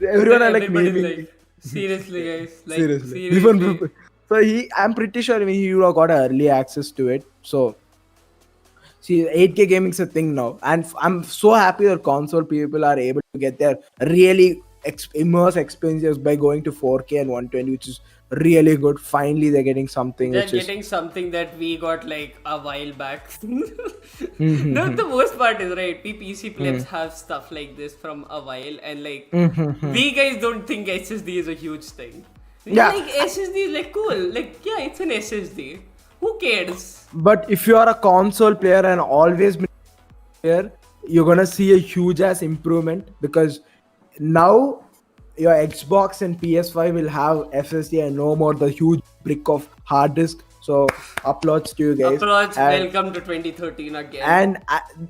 everyone are like Everybody's memeing. like, seriously, guys. Like, Seriously. seriously. So I'm pretty sure he would have got early access to it. So see, 8K gaming is a thing now, and I'm so happy that console people are able to get their really immersive experiences by going to 4K and 120, which is really good. Finally, they're getting something They're which is getting something that we got like a while back. No, the worst part is right. We PC players have stuff like this from a while, and like we guys don't think SSD is a huge thing. Yeah. Like SSD is like cool. Like yeah, it's an SSD. Who cares? But if you are a console player and always been a player, you're gonna see a huge ass improvement because now your Xbox and PS5 will have SSD and no more the huge brick of hard disk. So applauds to you guys. Applause. And- Welcome to 2013 again. And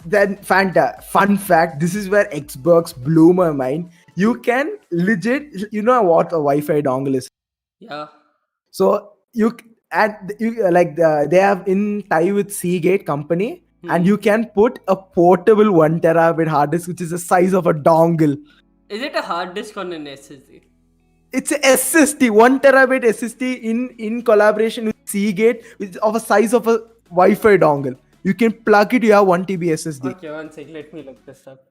then fun fact, this is where Xbox blew my mind. You can legit, you know what a Wi-Fi dongle is. yeah. So they have in tie with Seagate company, and you can put a portable 1 terabyte hard disk, which is the size of a dongle. Is it a hard disk on an SSD? It's a SSD, 1 terabyte SSD in collaboration with Seagate, which is of a size of a Wi-Fi dongle. You can plug it. You have 1 TB SSD. Okay, one sec. Let me look this up.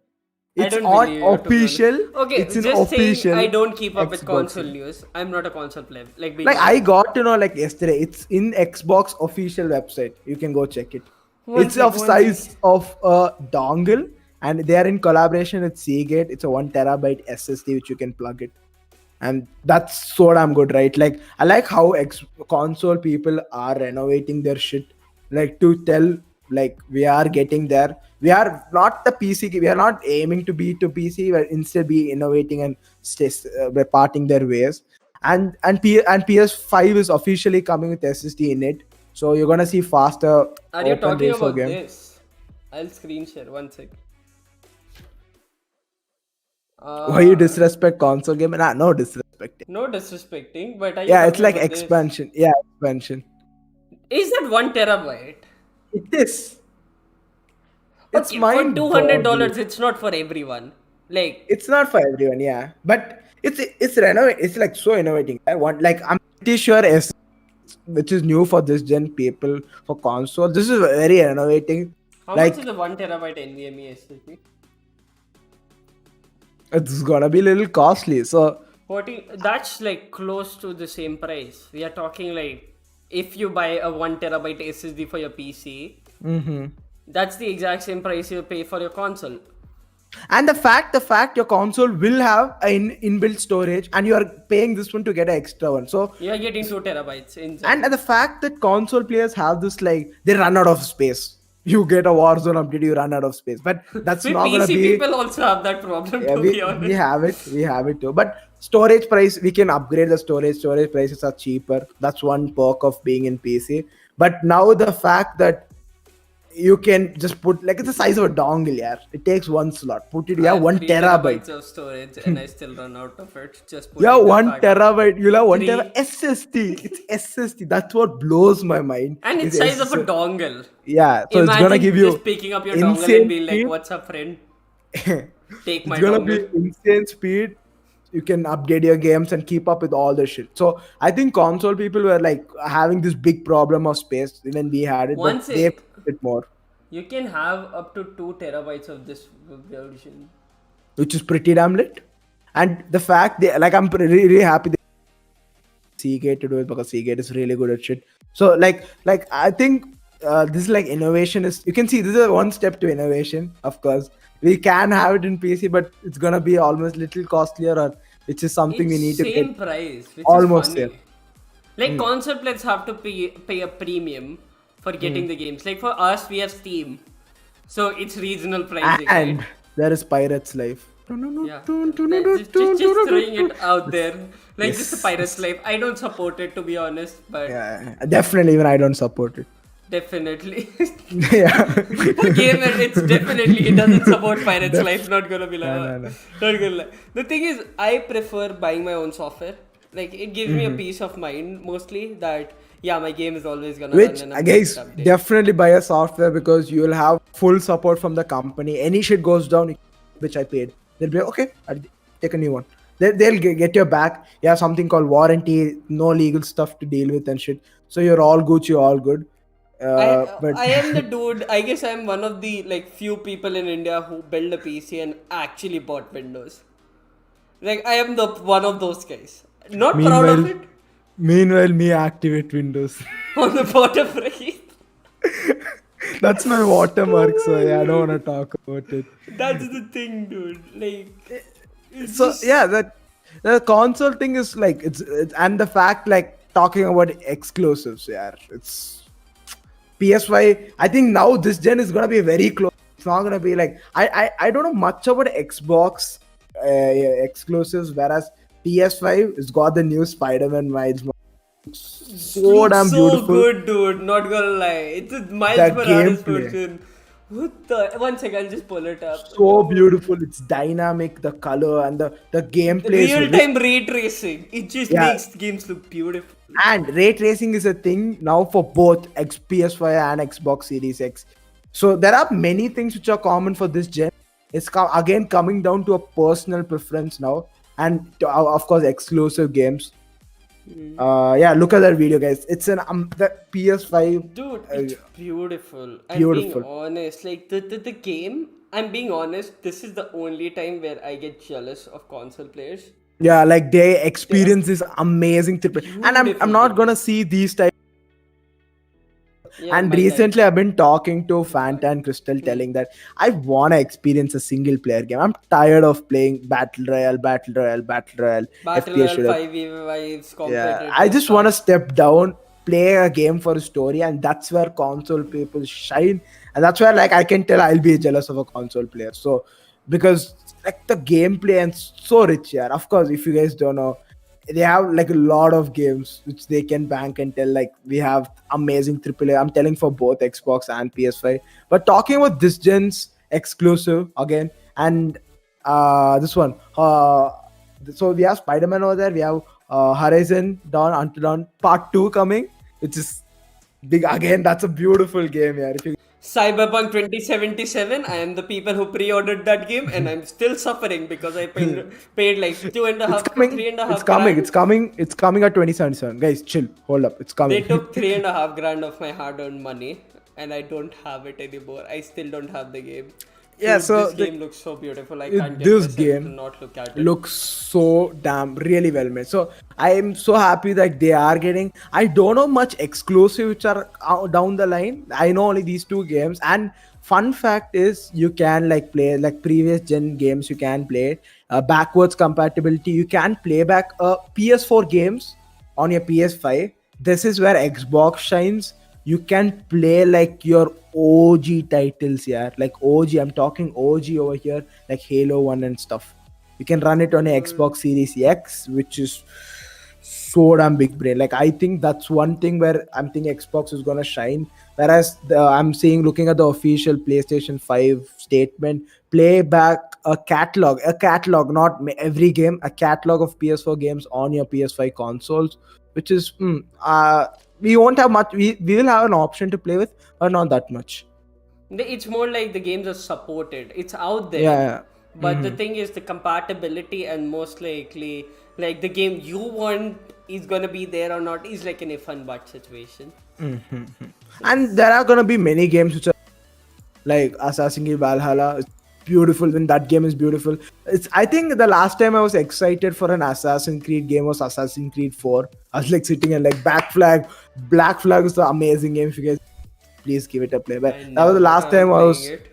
It's I don't on believe you, to be official. honest. Okay, it's an just official. saying I don't keep up with Xbox console thing. news. I'm not a console player. Like I got to know like yesterday. It's in Xbox official website. You can go check it. It's of size of a dongle, and they are in collaboration with Seagate. It's a 1 terabyte SSD which you can plug it, and that's so damn good, right? Like I like how console people are renovating their shit, like to tell like we are getting there. We are not the PC. We are not aiming to be to PC, but instead be innovating and parting their ways. And PS5 is officially coming with SSD in it, so you're gonna see faster. Are you open talking race of about game. this? I'll screen share. One sec. Why you disrespect console game? Nah, no disrespect. No disrespecting, but are you Yeah, it's talking like about this? expansion. Yeah, expansion. Is that 1 terabyte? It is. It's Okay, for $200, mind-boggling. it's not for everyone. Like, It's not for everyone, yeah, but it's renovate. It's like so innovating. I want like I'm pretty sure which is new for this gen people for console. This is very innovating. how Like much is the 1 terabyte NVMe SSD? it's gonna be a little costly. So 40. That's like close to the same price. We are talking like if you buy a 1 terabyte SSD for your PC, that's the exact same price you pay for your console. and the fact your console will have an inbuilt storage, and you are paying this one to get an extra one. So You are getting 2 terabytes inside. and the fact that console players have this like they run out of space. You get a Warzone update, you run out of space. But that's We not gonna PC be. people also have that problem, Yeah, to be honest. we have it too. But storage price, we can upgrade the storage. Storage prices are cheaper. That's one perk of being in PC. But now the fact that you can just put like it's the size of a dongle, yeah. It takes one slot. Put it, I yeah, have 1 3 terabyte. of storage and I still run out of it. Just put Yeah, it 1 back. terabyte. You'll have 1 Three. terabyte SSD. It's SSD. That's what blows my mind. And it's is size of a SSD. dongle. Yeah, so it's gonna give you just picking up your dongle insane and being like, speed. "What's up, friend? Take my It's gonna dongle." be insane speed. You can update your games and keep up with all the shit. So I think console people were like having this big problem of space when we had it, Once but they it- put it more, You can have up to 2 terabytes of this version. which is pretty damn lit. And the fact they like, I'm really happy they Seagate to do it because Seagate is really good at shit. So like I think this is like innovation is. You can see this is one step to innovation. Of course, we can have it in PC, but it's gonna be almost little costlier, or which is something we need to Same get. price, which almost is funny. there. Like console players have to pay a premium for getting the games. Like for us, we have Steam, so it's regional pricing. And right? there is Pirate's Life. Yeah, just throwing it out there. Like just a Pirate's Life. I don't support it, to be honest, but Yeah, definitely even I don't support it. Definitely. Yeah. For gamer, it's definitely it doesn't support Pirates Life. Not gonna be No, like, no, no. not gonna lie. The thing is, I prefer buying my own software. Like it gives me a peace of mind mostly that yeah, my game is always gonna run Which and I I'm gonna get guess updates. definitely buy a software because you will have full support from the company. Any shit goes down, which I paid, they'll be like, okay, I'll take a new one. They'll get your back. You have something called warranty, no legal stuff to deal with and shit. So you're all good. You're all good. But I am the dude. I guess I'm one of the like few people in India who build a PC and actually bought Windows. Like I am the one of those guys. Not proud of meanwhile, it. meanwhile, me activate Windows. On the bottom right. That's my watermark. So Oh yeah, I my don't want God. to talk about it. That's the thing, dude. Like, it's So just yeah, that the console thing is like it's and the fact like talking about exclusives. Yeah, it's PS5. I think now this gen is gonna be very close. It's not gonna be like I don't know much about Xbox exclusives, whereas PS5 has got the new Spider-Man Miles. So looks damn so beautiful. good, dude. Not gonna lie. It's a Miles The Morales gameplay. version. What the? One second, I'll just pull it up. So Oh. beautiful. It's dynamic. The color and the gameplay is Real-time ray tracing. It just yeah. makes games look beautiful. And ray tracing is a thing now for both PS5 and Xbox Series X. So there are many things which are common for this gen. It's again coming down to a personal preference now, and to, of course exclusive games. Yeah, look at that video, guys. It's an the PS5. Dude, it's beautiful. I'm being Beautiful. honest. Like the game, I'm being honest, this is the only time where I get jealous of console players. Yeah, like they experience this amazing triple. And I'm Beautiful not games. gonna see these type. Yeah, And my recently, bad. I've been talking to Fanta and Crystal, telling that I want to experience a single player game. I'm tired of playing Battle Royale, Battle FPS Royale shooter. 5v5 Yeah, I competitive just want to stuff. step down, play a game for a story, and that's where console people shine. And that's where, like, I can tell I'll be jealous of a console player. So, because like the gameplay and so rich here. Of course, if you guys don't know, they have like a lot of games which they can bank and tell like we have amazing AAA. I'm telling for both Xbox and PS5. But talking about this gen's exclusive again, and this one, so we have Spider-Man over there. We have Horizon Dawn Until Dawn Part 2 coming, which is big again. That's a beautiful game, yeah. If you Cyberpunk 2077, I am the people who pre-ordered that game and I'm still suffering because I paid like two and a it's half, coming, three and a it's half coming, grand. it's coming, it's coming at 2077. Guys, chill, hold up, it's They coming. took three and a half grand of my hard-earned money and I don't have it anymore. I still don't have the game. Yeah, Dude, so this game looks so beautiful. I can't get this myself to game not look at it. looks so damn really well made. So I am so happy that they are getting. I don't know much exclusive which are down the line. I know only these two games. And fun fact is, you can like play like previous gen games. You can play backwards compatibility. You can play back PS4 games on your PS5. This is where Xbox shines. You can play like your OG titles, yeah. Like OG, I'm talking OG over here, like Halo 1 and stuff. You can run it on a Xbox Series X, which is so damn big brain. Like I think that's one thing where I'm thinking Xbox is gonna shine. Whereas I'm seeing, looking at the official PlayStation 5 statement, play back a catalog, not every game, a catalog of PS4 games on your PS5 consoles, which is we won't have much. We will have an option to play with, but not that much. It's more like the games are supported. It's out there. Yeah. But the thing is the compatibility and most likely like the game you want is gonna be there or not is like an if and but situation. And there are gonna be many games which are like Assassin's Creed Valhalla. It's beautiful. When that game is beautiful, it's. I think the last time I was excited for an Assassin's Creed game was Assassin's Creed 4. I was like sitting and like Black Flag is the amazing game. If you guys please give it a play, but I that was the never last tried time playing it.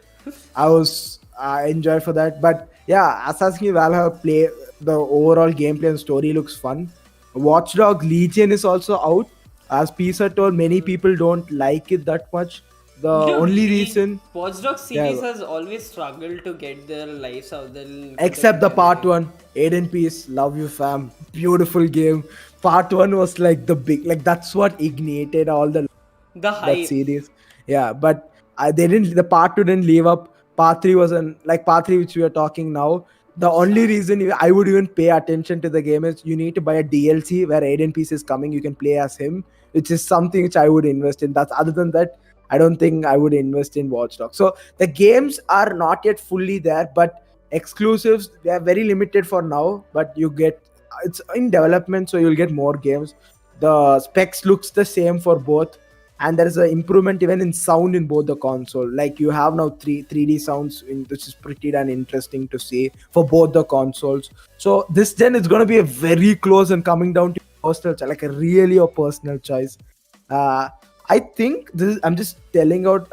I was enjoyed for that. But yeah, Assassin's Creed Valhalla play, the overall gameplay and story looks fun. Watchdog Legion is also out. As Pisa told, many people don't like it that much. The only reason, Watch Dogs yeah, series has always struggled to get their lives out there. except the part one, Aiden Peace, love you fam, beautiful game. Part one was like the big, like that's what ignited all the The that hype. series. Yeah, but they didn't. The part two didn't live up. Part three was like part three, which we are talking now. The only reason I would even pay attention to the game is you need to buy a DLC where Aiden Peace is coming. You can play as him, which is something which I would invest in. That's other than that, I don't think I would invest in Watch Dogs. So the games are not yet fully there, but exclusives they are very limited for now. But you get it's in development, so you'll get more games. The specs looks the same for both, and there is an improvement even in sound in both the console. Like you have now 3D sounds, which is pretty damn interesting to see for both the consoles. So this gen is going to be a very close and coming down to personal choice, like a really a personal choice. uh, I think this I'm just telling out,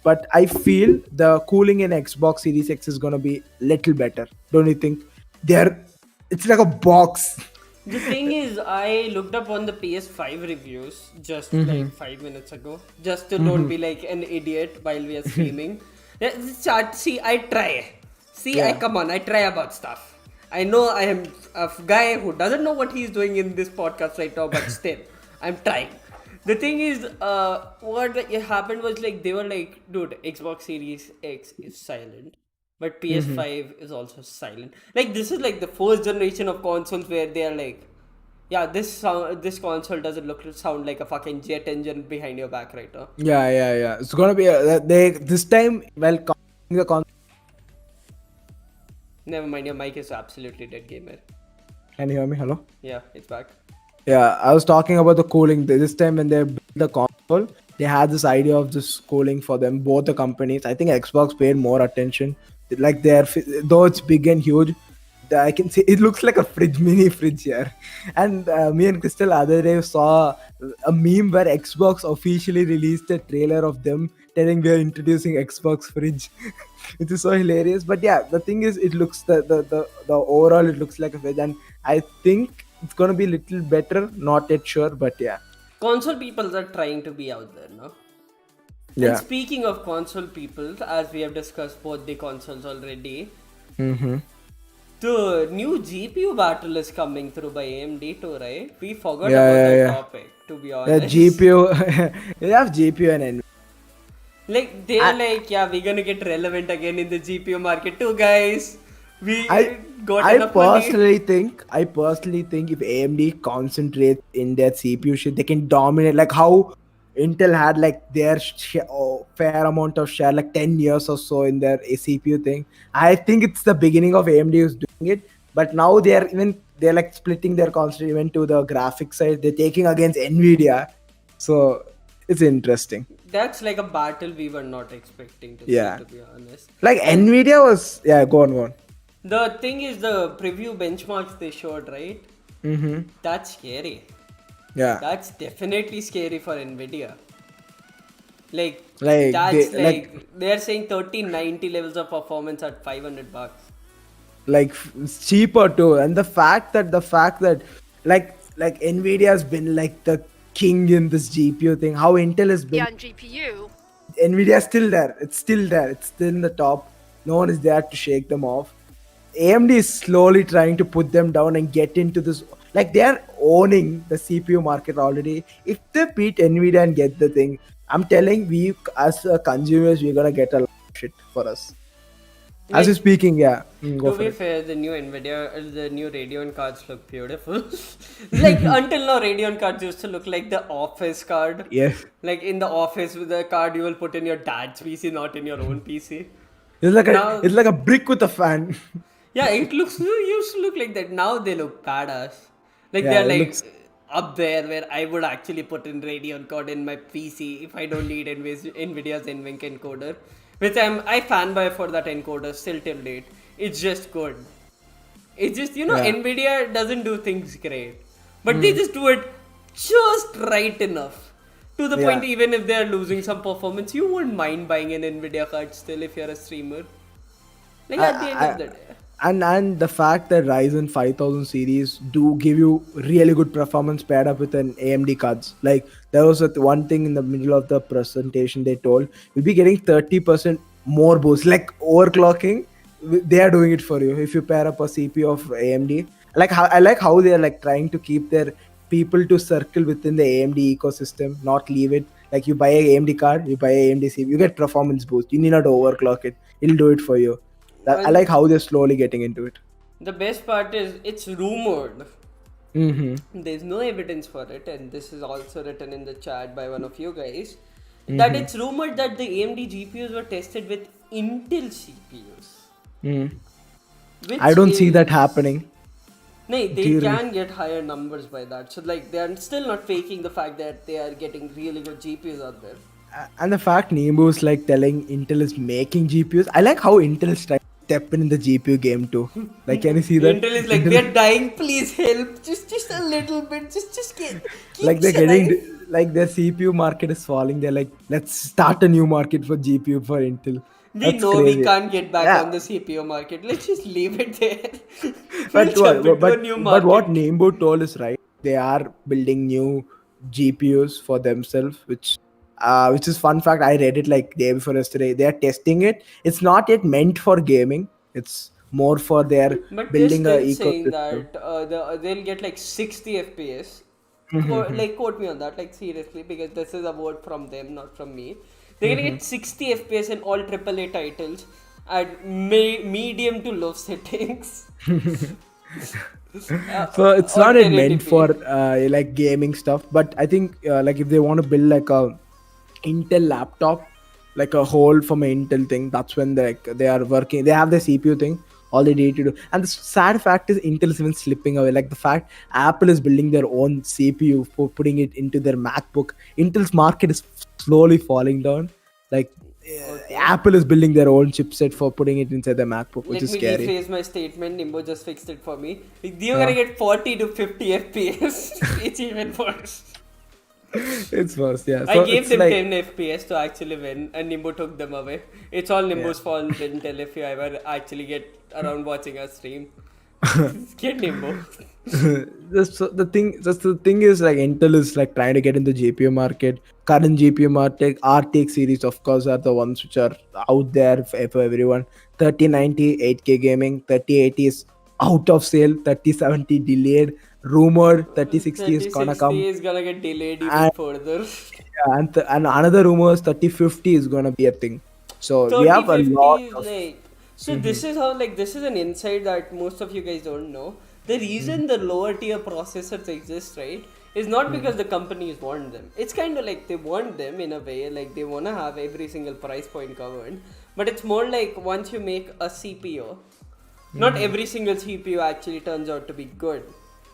but I feel the cooling in Xbox Series X is going to be little better, don't you think? They're It's like a box. The thing is, I looked up on the PS5 reviews just like 5 minutes ago, just to don't be like an idiot while we are streaming. See, I try. See, Yeah. come on, I try about stuff. I know I am a guy who doesn't know what he's doing in this podcast right now, but still, I'm trying. The thing is, what happened was like they were like, dude, Xbox Series X is silent, but PS5 is also silent. Like this is like the first generation of consoles where they are like, yeah, this console doesn't sound like a fucking jet engine behind your back right now. Yeah. It's gonna be they this time. Well, the console. Never mind, your mic is absolutely dead, gamer. Can you hear me? Hello. Yeah, it's back. Yeah, I was talking about the cooling. This time when they built the console, they had this idea of this cooling for them, both the companies. I think Xbox paid more attention. Like though it's big and huge, I can see it looks like a mini fridge here. And me and Crystal other day saw a meme where Xbox officially released a trailer of them telling we are introducing Xbox fridge. It is so hilarious. But yeah, the thing is, it looks the overall it looks like a fridge, and I think it's gonna be a little better. Not yet sure, but yeah. Console people are trying to be out there, no? Yeah. And speaking of console people, as we have discussed both the consoles already, the new GPU battle is coming through by AMD too, right? We forgot about that topic, to be The honest. GPU, they have GPU and NVIDIA. Like, they're like, yeah, we're gonna get relevant again in the GPU market too, guys. We got I enough money. I personally think if AMD concentrates in their CPU shit, they can dominate. Like how Intel had like their fair amount of share, like 10 years or so in their CPU thing. I think it's the beginning of AMD who's doing it. But now they're like splitting their concentration even to the graphics side. They're taking against Nvidia, so it's interesting. That's like a battle we were not expecting to Yeah. see, to be honest. Like Nvidia was, yeah. Go on. The thing is, the preview benchmarks they showed, right? Mm-hmm. That's scary. Yeah. That's definitely scary for Nvidia. Like, Like, that's they- they're saying 1390 levels of performance at $500. Like it's cheaper too, and the fact that like Nvidia has been like the king in this GPU thing. How Intel has been. Yeah, on GPU. Nvidia is still there. It's still there. It's still in the top. No one is there to shake them off. AMD is slowly trying to put them down and get into this. Like they are owning the CPU market already. If they beat Nvidia and get the thing, I'm telling we as consumers we're gonna get a lot of shit for us. As you're speaking, yeah. Go To for be it. fair, the new the new Radeon cards look beautiful. Like until now, Radeon cards used to look like the office card. Yes. Like in the office with the card you will put in your dad's PC, not in your own PC. It's like a brick with a fan. Yeah, it used to look like that. Now they look badass. Like Yeah, they're it like looks- up there where I would actually put in Radeon card in my PC if I don't need Nvidia's NVENC encoder. Which I fanboy for that encoder still till date. It's just good. It's just, Nvidia doesn't do things great. But they just do it just right enough. To the point, even if they're losing some performance, you won't mind buying an Nvidia card still if you're a streamer. Like at the end of the day. And the fact that Ryzen 5000 series do give you really good performance paired up with an AMD cards. Like there was one thing in the middle of the presentation they told you'll be getting 30% more boost. Like overclocking, they are doing it for you if you pair up a CPU of AMD. I like how they are like trying to keep their people to circle within the AMD ecosystem, not leave it. Like you buy a AMD card, you buy a AMD CPU, you get performance boost. You need not overclock it. It'll do it for you. I And like how they're slowly getting into it. the best part is it's rumored. Mm-hmm. There's no evidence for it, and this is also written in the chat by one of you guys. Mm-hmm. That it's rumored that the AMD GPUs were tested with Intel CPUs. Mm. Which I don't see that is- happening. No, they Theory. can get higher numbers by that. So like they are still not faking the fact that they are getting really good GPUs out there. And the fact Nimbu is like telling Intel is making GPUs. I like how Intel is trying to step in the GPU game too. Like, can you see that? Intel is like, Intel- we're dying, please help. Just a little bit. Just keep like they're trying. getting like their CPU market is falling. They're like, let's start a new market for GPU for Intel. We That's know crazy. we can't get back Yeah. on the CPU market. Let's just leave it there. But We'll jump what, into a new but what market. Nimbu told is right. They are building new GPUs for themselves, which is fun fact. I read it like day before yesterday. They are testing it. It's not yet meant for gaming. It's more for their But they're building a still saying ecosystem. that they'll get like 60 FPS. Like quote me on that, like seriously, because this is a word from them, not from me. They're gonna get 60 FPS in all AAA titles at medium to low settings. So it's not yet meant 1080p. for like gaming stuff. But I think like if they want to build like a Intel laptop, like a whole from an Intel thing, that's when they are working. They have the CPU thing. All they need to do. And the sad fact is Intel is even slipping away. Like the fact Apple is building their own CPU for putting it into their MacBook. Intel's market is slowly falling down. Like Apple is building their own chipset for putting it inside their MacBook, which Let is me scary. rephrase my statement. Nimbo just fixed it for me. You're gonna get 40 to 50 FPS. It's even worse. It's worse, yeah. I So gave it's them like, 10 FPS to actually win, and Nimbo took them away. It's all Nimbo's fault, Intel, if you ever actually get around watching our stream. Get Nimbo. just the thing is like Intel is like trying to get in the GPU market. Current GPU market, RTX series of course are the ones which are out there for everyone. 3090 8K gaming, 3080 is out of sale, 3070 delayed, rumored 3060 is gonna 3060 come, is gonna get delayed even and, further. and another rumor is 3050 is gonna be a thing. So we have a 3050 lot is of like. So this is how, like, this is an insight that most of you guys don't know. The reason the lower tier processors exist, right, is not because the companies want them. It's kind of like they want them in a way, like they want to have every single price point covered. But it's more like once you make a CPU, not every single CPU actually turns out to be good.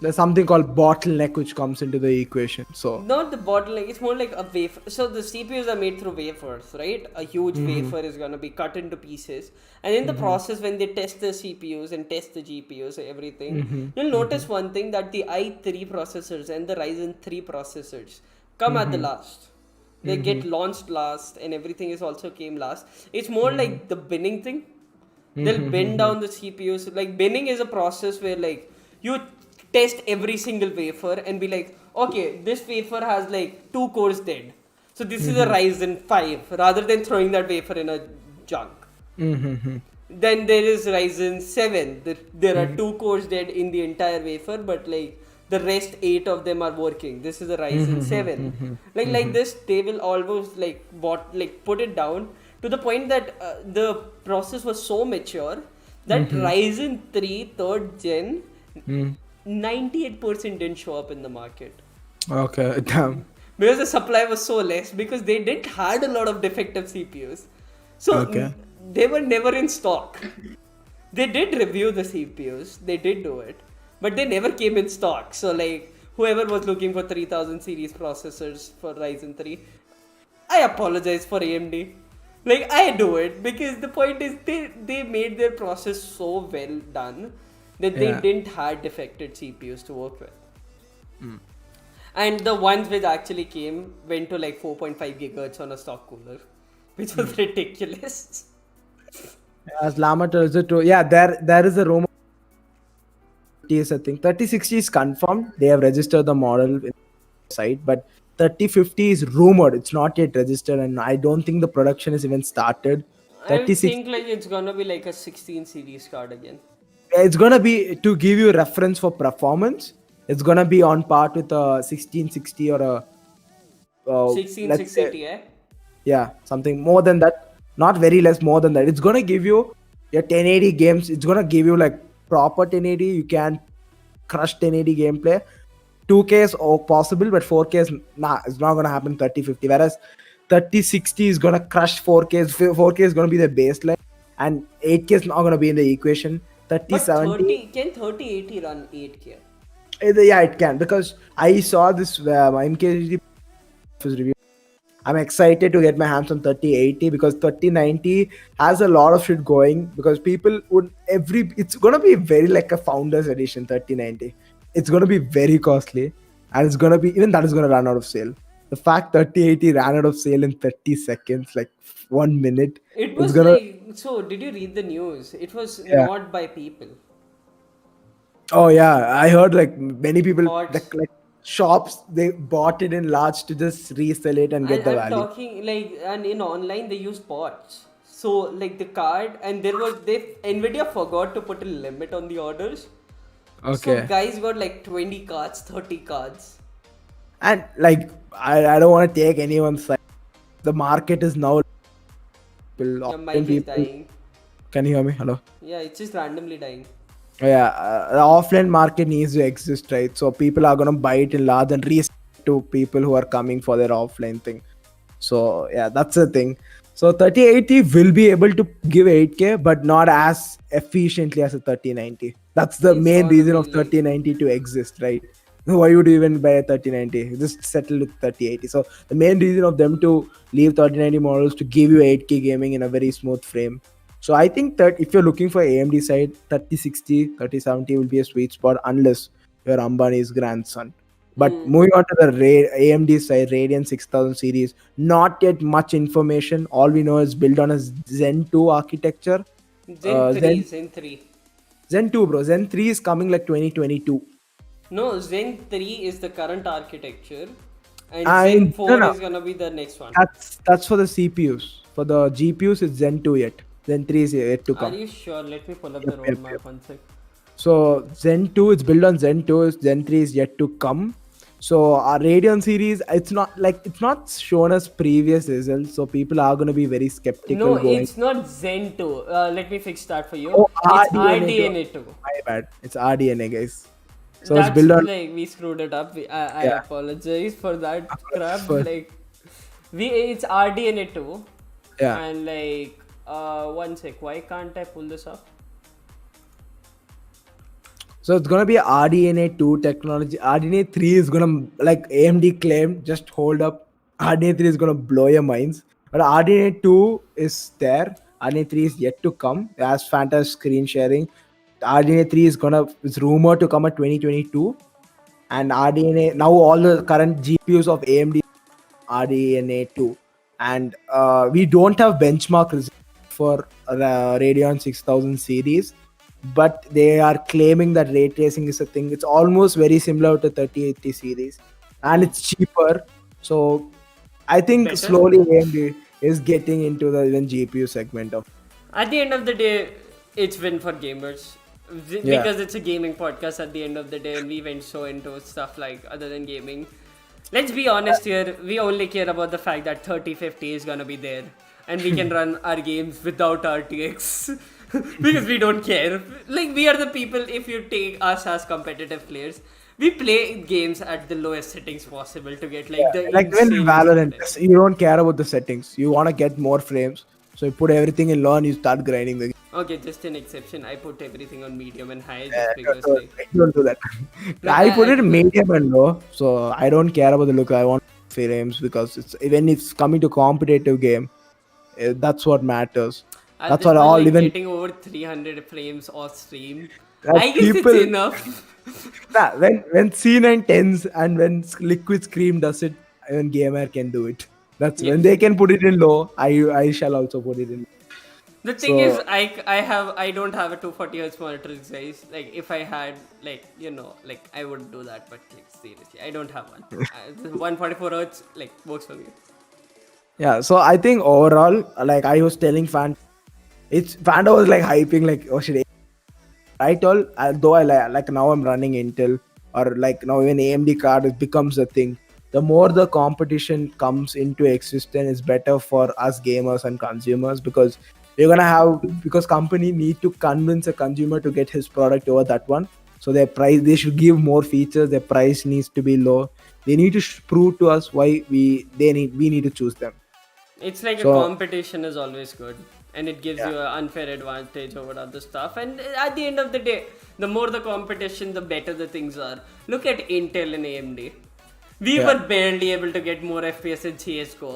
there's something called bottleneck which comes into the equation. So Not the bottleneck, it's more like a wafer. So the CPUs are made through wafers, right? A huge wafer is going to be cut into pieces. And in the process, when they test the CPUs and test the GPUs, everything, you'll notice one thing, that the i3 processors and the Ryzen 3 processors come at the last. They get launched last, and everything is also came last. It's more like the binning thing. They'll bend down the CPUs. Like binning is a process where like you test every single wafer and be like, okay, this wafer has like 2 cores dead. So this is a Ryzen 5, rather than throwing that wafer in a junk. Then there is Ryzen 7. There are 2 cores dead in the entire wafer, but like the rest 8 of them are working. This is a Ryzen 7. Like this, they will always like put it down to the point that the process was so mature that Ryzen 3 3rd gen 98% didn't show up in the market. okay, damn. Because the supply was so less, because they didn't had a lot of defective CPUs. So Okay. they were never in stock. They did review the CPUs, they did do it, but they never came in stock. So like whoever was looking for 3000 series processors for Ryzen 3, I apologize for AMD. Like I do it because the point is they made their process so well done that they Yeah. didn't had defected CPUs to work with. And the ones which actually came went to like 4.5 gigahertz on a stock cooler, which was ridiculous. As Lama tells it to, yeah, there is a rumor. Is a thing. 3060 is confirmed. They have registered the model in the site, but 3050 is rumored. It's not yet registered, and I don't think the production is even started. I 36. think like it's gonna be like a 16 series card again. It's gonna be, to give you reference for performance, it's gonna be on par with a 1660 or a let's say, 16680, eh? yeah, something more than that, not very less, more than that. It's gonna give you your 1080 games. It's gonna give you like proper 1080. You can crush 1080 gameplay. 2K is possible, but 4K is it's not gonna happen 3050. Whereas 3060 is gonna crush 4K. 4K is gonna be the baseline, and 8K is not gonna be in the equation. But 3070, can 3080 run 8K? yeah, it can, because I saw this MKG review. I'm excited to get my hands on 3080 because 3090 has a lot of shit going, because people would it's gonna be very like a founders edition 3090. It's gonna be very costly, and it's gonna be, even that is gonna run out of sale. The fact 3080 ran out of sale in 30 seconds, like 1 minute, It it's was gonna, like, so did you read the news? It was yeah. not by people. Oh yeah, I heard like many people, Bots. like shops, they bought it in large to just resell it and get And the I'm value. talking like, and in online they use bots. So like the card, and Nvidia forgot to put a limit on the orders. So Okay. guys got like 20 cards, 30 cards. And like, I don't want to take anyone's side. The market is now people, Your often mic is people. dying. Can you hear me? Hello. Yeah, it's just randomly dying. Yeah, the offline market needs to exist, right? So people are gonna buy it in large and resell it to people who are coming for their offline thing. So yeah, that's the thing. So 3080 will be able to give 8K, but not as efficiently as a 3090. That's the It's main gonna reason be of like, 3090 to exist, right? Why would you even buy a 3090? Just settle with 3080. So the main reason of them to leave 3090 models to give you 8K gaming in a very smooth frame. So I think that if you're looking for AMD side, 3060, 3070 will be a sweet spot unless you're Ambani's grandson. But moving on to the AMD side, Radeon 6000 series, not yet much information. All we know is built on a Zen 2 architecture. Zen 3, Zen Zen 3. Zen 2, bro. Zen 3 is coming like 2022. No, Zen 3 is the current architecture, and I Zen no, 4 no. is gonna be the next one. That's for the CPUs. For the GPUs, it's Zen 2 yet. Zen 3 is yet to Are come. you sure? Let me pull up Yep, the yep, roadmap yep. one sec. So Zen 2, it's built on Zen 2. Zen 3 is yet to come. So our Radeon series, it's not shown as previous results. So people are gonna be very skeptical No, going. it's not Zen 2. Let me fix that for you. Oh, It's RDNA 2. RDNA 2. My bad. It's RDNA, guys. So it's That's built on, like we screwed it up. I yeah. apologize for that crap. For- Like it's RDNA 2. Yeah. And like one sec, why can't I pull this up? So it's gonna be RDNA 2 technology. RDNA 3 is gonna, like AMD claimed, just hold up. RDNA 3 is gonna blow your minds. But RDNA 2 is there. RDNA 3 is yet to come. As Fanta screen sharing. RDNA 3 is rumored to come at 2022. And RDNA, now all the current GPUs of AMD RDNA 2. And we don't have benchmark results for the Radeon 6000 series, but they are claiming that ray tracing is a thing. It's almost very similar to 3080 series, and it's cheaper. So I think Better? slowly AMD is getting into the even GPU segment of. At the end of the day, it's win for gamers. Yeah. Because it's a gaming podcast at the end of the day, and we went so into stuff like other than gaming. Let's be honest here, we only care about the fact that 3050 is gonna be there, and we can run our games without RTX. Because we don't care. Like, we are the people, if you take us as competitive players, we play games at the lowest settings possible to get like the Like when insane Valorant, settings. you don't care about the settings. You want to get more frames, so you put everything in low and you start grinding the game. Okay, just an exception. I put everything on medium and high just because like, Don't do that. I put it in medium and low, so I don't care about the look. I want frames because it's even if it's coming to competitive game, that's what matters. at That's this what point, all like, even getting over 300 frames off stream. Like I guess people- it's enough. nah, when C9 10s and when Liquid Scream does it, even gamer can do it. That's when Yes. they can put it in low. I shall also put it in. The thing So- is, I don't have a 240 hertz monitor, guys. Like, if I had, like, like, I would do that, but like, seriously, I don't have one. 144 hertz, like, works for me. Yeah, so I think overall, like I was telling Fanta was like hyping like, oh shit. I told, though I like now I'm running Intel, or like now even AMD card, it becomes a thing. the more the competition comes into existence, it's better for us gamers and consumers, because we're gonna have, because company need to convince a consumer to get his product over that one. So their price, they should give more features. Their price needs to be low. They need to prove to us why we need to choose them. It's like a So competition is always good, and it gives yeah. you an unfair advantage over other stuff. And at the end of the day, the more the competition, the better the things are. Look at Intel and AMD. We Yeah. were barely able to get more FPS in CS:GO.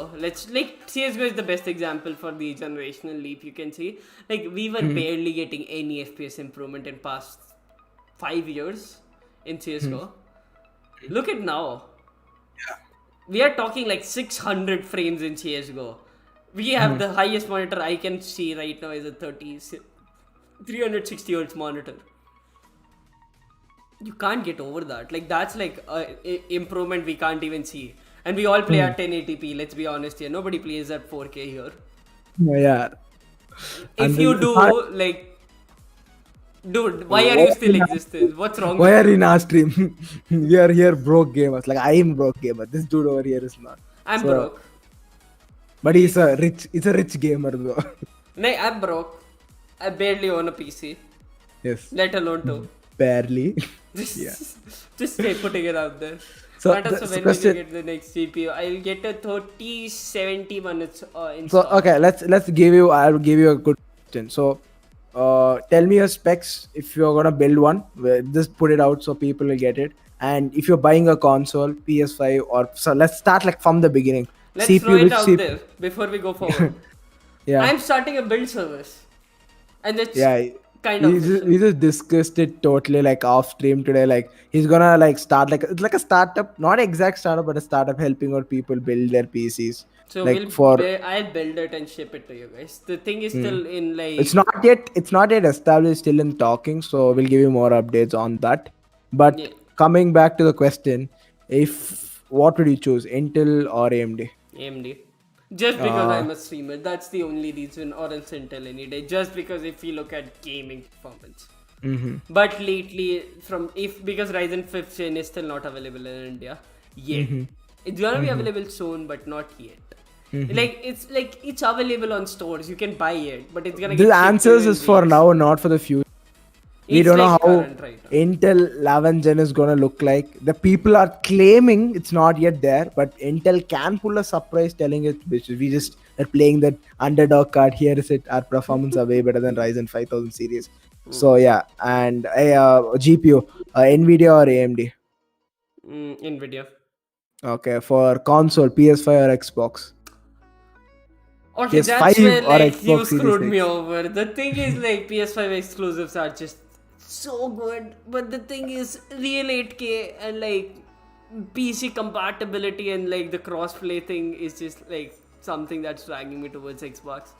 CS:GO is the best example for the generational leap you can see. Like we were barely getting any FPS improvement in past 5 years in CS:GO. Look at now. We are talking like 600 frames in CS:GO. We have the highest monitor I can see right now is a 360 hertz monitor. You can't get over that. Like that's like a improvement we can't even see. And we all play at 1080p. Let's be honest here. Nobody plays at 4K here. Yeah. If And you then do, it's hard- like, dude, why are you still existing? What's wrong? Why with are you in our stream? We are here broke gamers. Like I am broke gamer. This dude over here is not. I'm So- broke. But he's a rich gamer though. No, I'm broke. I barely own a PC, Yes. let alone two. Barely. Just stay putting it out there. So But also the when question- we get the next GPU, I'll get a 3070 minutes So install. okay, let's give you. I'll give you a good question. So, tell me your specs if you're gonna build one. Just put it out so people will get it. And if you're buying a console, PS5 or so, let's start like from the beginning. Let's CPU, throw it which out CPU there before we go forward. Yeah, I'm starting a build service. And it's yeah. kind of We just discussed it totally like off stream today. Like he's gonna like start like it's like a startup, not exact startup, but a startup helping out people build their PCs. so like for I'll build it and ship it to you guys. The thing is still in like it's not yet established, still in talking, so we'll give you more updates on that. But Yeah. coming back to the question, if what would you choose, Intel or AMD? AMD. Just because I'm a streamer, that's the only reason, or else Intel any day. Just because if you look at gaming performance. But lately, because Ryzen 5th gen is still not available in India yet. It's gonna be available soon, but not yet. It's available on stores. You can buy it, but it's gonna The get shipped to answers you in is for weeks. now, not for the future. We It's don't know like how current right now. Intel 11 gen is gonna look like. The people are claiming it's not yet there, but Intel can pull a surprise telling it, which we just are playing that underdog card. Here is it. Our performance are way better than Ryzen 5000 series. So yeah, and GPU, Nvidia or AMD? Nvidia. Okay, for console, PS5 or Xbox? Okay, PS5 that's where or like you Xbox Series screwed me X? over. The thing is like PS5 exclusives are just so good, but the thing is real 8K and like PC compatibility and like the crossplay thing is just like something that's dragging me towards Xbox.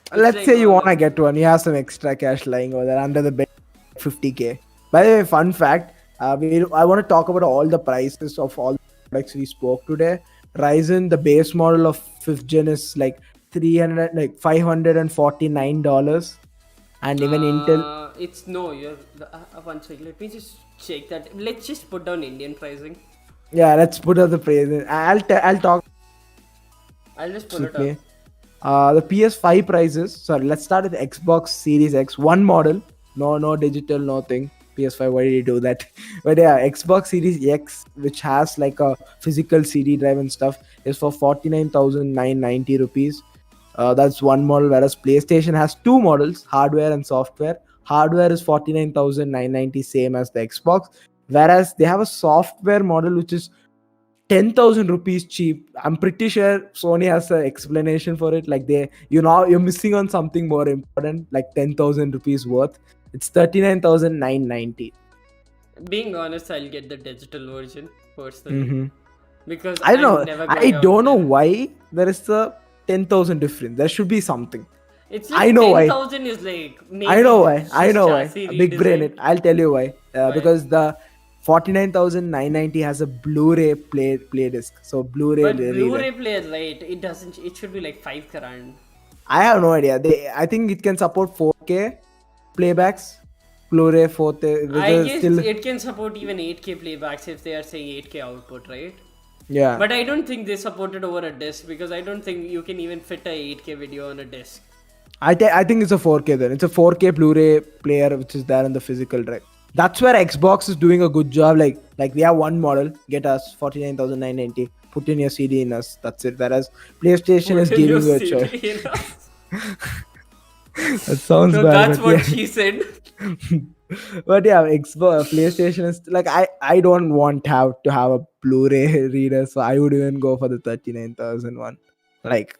It's Let's like, say you wanna get one. You have some extra cash lying over there under the bed, 50K. By the way, fun fact. I want to talk about all the prices of all the products we spoke today. Ryzen, the base model of 5th gen is like $549, and even Intel. It's no, you're one second. Let me just check that. Let's just put down Indian pricing. Yeah, let's put up the price. I'll talk I'll just pull with it me. up. The PS5 prices. Sorry, let's start with Xbox Series X. One model, no digital, nothing. PS5, why did you do that? But yeah, Xbox Series X, which has like a physical CD drive and stuff, is for 49,990 rupees. That's one model, whereas PlayStation has two models, hardware and software. Hardware is 49,990, same as the Xbox, whereas they have a software model which is 10,000 rupees cheap. I'm pretty sure Sony has an explanation for it. Like you're missing on something more important, like 10,000 rupees worth. It's 39,990. Being honest, I'll get the digital version personally because I don't I'm know. never I going out don't know there. why there is a 10,000 difference. There should be something. It's I like know why. 10,000 is like maybe I know why. it's I just know why. chassis Big brain redesign. it. I'll tell you why. Why? Because the 49,990 has a Blu-ray play disc. So Blu-ray. But reader. Blu-ray player, right? It doesn't. It should be like 5 grand. I have no idea. I think it can support 4K playbacks. Blu-ray 4K. I guess Still, it can support even 8K playbacks if they are saying 8K output, right? Yeah. But I don't think they support it over a disc because I don't think you can even fit a 8K video on a disc. I think it's a 4K then. It's a 4K Blu-ray player which is there in the physical drive. That's where Xbox is doing a good job. Like we have one model, get us 49,990, put in your CD in us. That's it. Whereas PlayStation is Put in your giving you a CD choice. in us. That sounds So bad. that's but what yeah. she said. But yeah, Xbox, PlayStation is like I don't want to have a Blu-ray reader, so I would even go for the 39,001. Like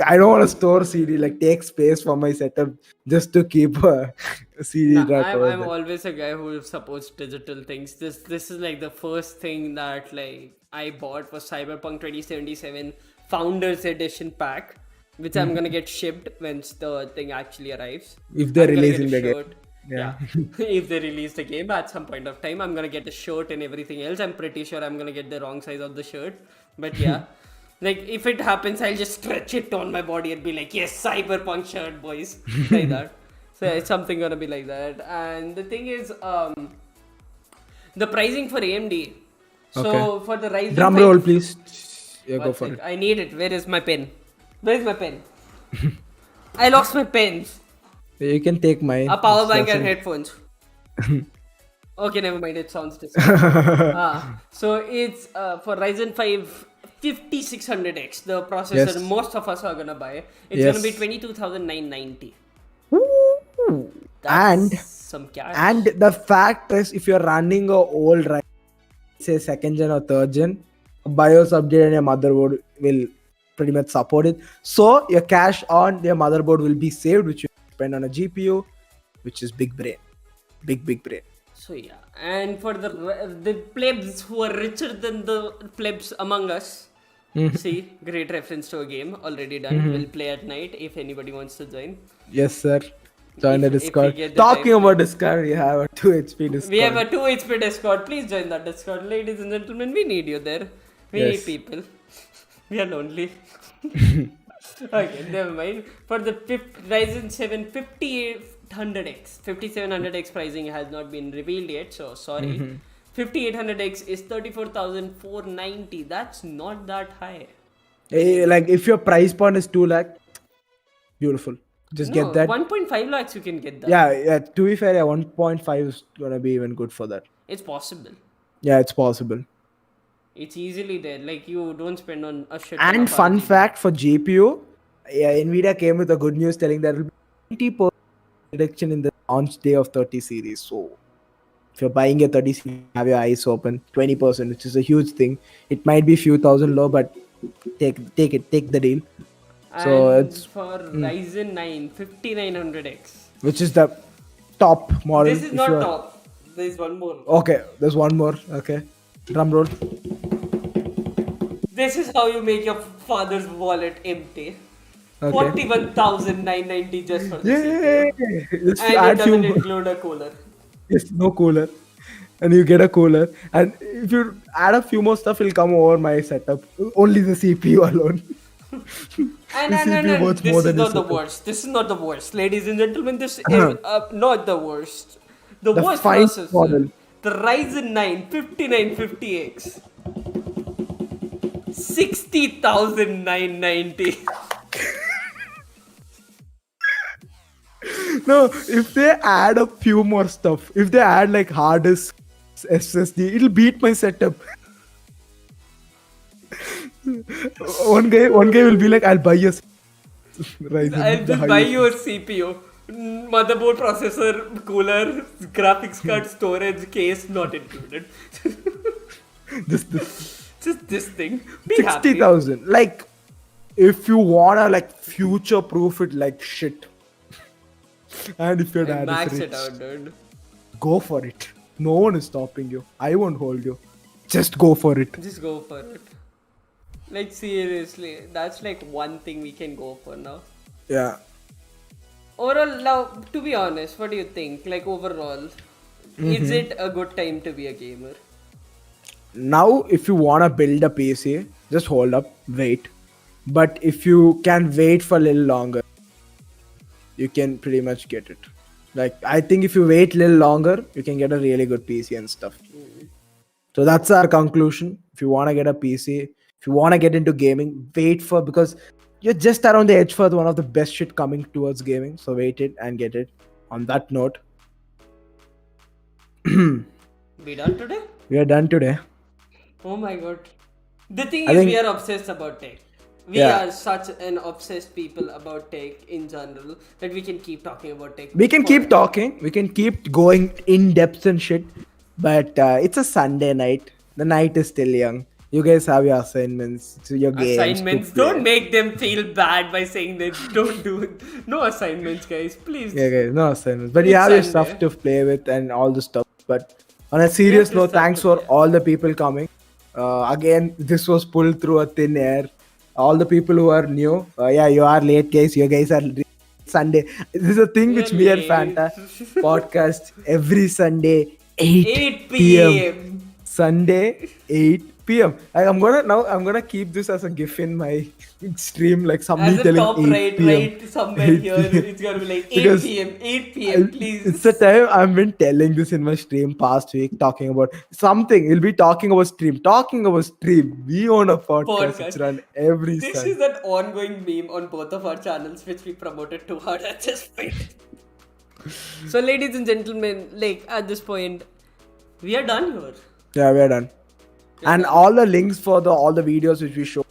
I don't want to store CD, like take space for my setup just to keep a CD Nah, drive over I'm there. always a guy who supports digital things. This is like the first thing that like I bought was Cyberpunk 2077 Founders Edition pack, which I'm gonna get shipped once the thing actually arrives. If they're I'm gonna get releasing a the game. shirt. Yeah. If they release the game at some point of time, I'm gonna get a shirt and everything else. I'm pretty sure I'm gonna get the wrong size of the shirt, but yeah. Like if it happens, I'll just stretch it on my body and be like, yes, Cyberpunk shirt, boys, like that. So yeah, it's something gonna be like that. And the thing is, the pricing for AMD. So Okay. for the Ryzen Drum 5 roll, please. Yeah, go One for sec, it. I need it. Where is my pen? Where is my pen? I lost my pens. You can take mine. A power It bank and doesn't- headphones. Okay, never mind. It sounds disgusting. So it's for Ryzen 5 5600X, the processor Yes. most of us are gonna buy. It's Yes. gonna be 22,990. Ooh. And Some cash. And the fact is, if you're running a old say second gen or third gen, a BIOS update and your motherboard will pretty much support it. So your cash on your motherboard will be saved, which you spend on a GPU, which is big brain, big brain. So yeah, and for the plebs who are richer than the plebs among us, see, great reference to a game already done. We'll play at night if anybody wants to join. Yes, sir. Join the If we Discord. get the Talking time. about Discord, we have a 2 HP Discord. We have a 2 HP Discord. Please join that Discord, ladies and gentlemen. We need you there. We need Yes. people. We are lonely. Okay, never mind. For the Ryzen 7 5800X, 5700X pricing has not been revealed yet, so sorry. 5800X is 34,490. That's not that high. Like if your price point is 2 lakh, beautiful. Just No, get that. 1.5 lakhs you can get that. Yeah. To be fair, yeah, 1.5 is gonna be even good for that. It's possible. Yeah, it's possible. It's easily there. Like you don't spend on a shit. ton And of fun RGB. fact for GPU, yeah, Nvidia came with a good news telling there will be 20% reduction in the launch day of 30 series. So if you're buying a 30 series, have your eyes open. 20%, which is a huge thing. It might be few thousand low, but take the deal. So And it's for Ryzen 9 5900X. which is the top model. This is if not you're- top. There is one more. Okay, there's one more. Okay, drum roll. This is how you make your father's wallet empty. Okay. 41,990 just for this. Yay! Just And it add doesn't few. include a cooler. Yes, no cooler. And you get a cooler. And if you add a few more stuff, it'll come over my setup. Only the CPU alone. And, This and, is and, be and worth this more is than not this the setup. worst. This is not the worst. Ladies and gentlemen, this is not the worst. The The worst fine processor. model. The Ryzen 9 5950X. 60,990. No, if they add a few more stuff, if they add like hard disk, SSD, it'll beat my setup. one guy will be like, I'll buy you Ryzen. I'll the just buy highest. you a CPU. Motherboard, processor, cooler, graphics card, storage, case not included. This Just this thing. Be happy. 60,000. Like, if you wanna like future proof it like shit, and if your And dad max is it rich, out, dude. go for it. No one is stopping you. I won't hold you. Just go for it. Just go for it. Like seriously, that's like one thing we can go for now. Yeah. Overall, now, to be honest, what do you think? Like overall, is it a good time to be a gamer? Now, if you wanna build a PC, just hold up, wait. But if you can wait for a little longer, you can pretty much get it. Like, I think if you wait a little longer, you can get a really good PC and stuff. So that's our conclusion. If you want to get a PC, if you want to get into gaming, wait for, because you're just around the edge for one of the best shit coming towards gaming. So wait it and get it. On that note, We done today? we are done today. Oh my god. The thing I is, think- we are obsessed about tech. We Yeah. are such an obsessed people about tech in general that we can keep talking about tech. We can keep forever. talking. We can keep going in depth and shit. But it's a Sunday night. The night is still young. You guys have your assignments, your games. to Assignments. play. Don't make them feel bad by saying that. Don't do it. No assignments, guys. Please. Yeah, guys, no assignments. But you It's have your Sunday. stuff to play with and all the stuff. But on a serious to note, start thanks to for play. all the people coming. Again, this was pulled through a thin air. All the people who are new, yeah, you are late, guys. You guys are Sunday. This is a thing which me and Late. Fanta podcast every Sunday 8 8 p.m. p.m. Sunday 8 p.m. I'm gonna keep this as a gif in my stream, like As somebody a telling top 8 right, p.m. right somewhere 8 here, p.m. it's gonna be like 8 Because p.m. 8 p.m. Please. It's the time I've been telling this in my stream past week, talking about something. We'll be talking about stream. We own a podcast. It's run every This Sunday. is that ongoing meme on both of our channels, which we promoted too hard at this point. So, ladies and gentlemen, like at this point, we are done here. Yeah, we're done. And all the links for all the videos which we show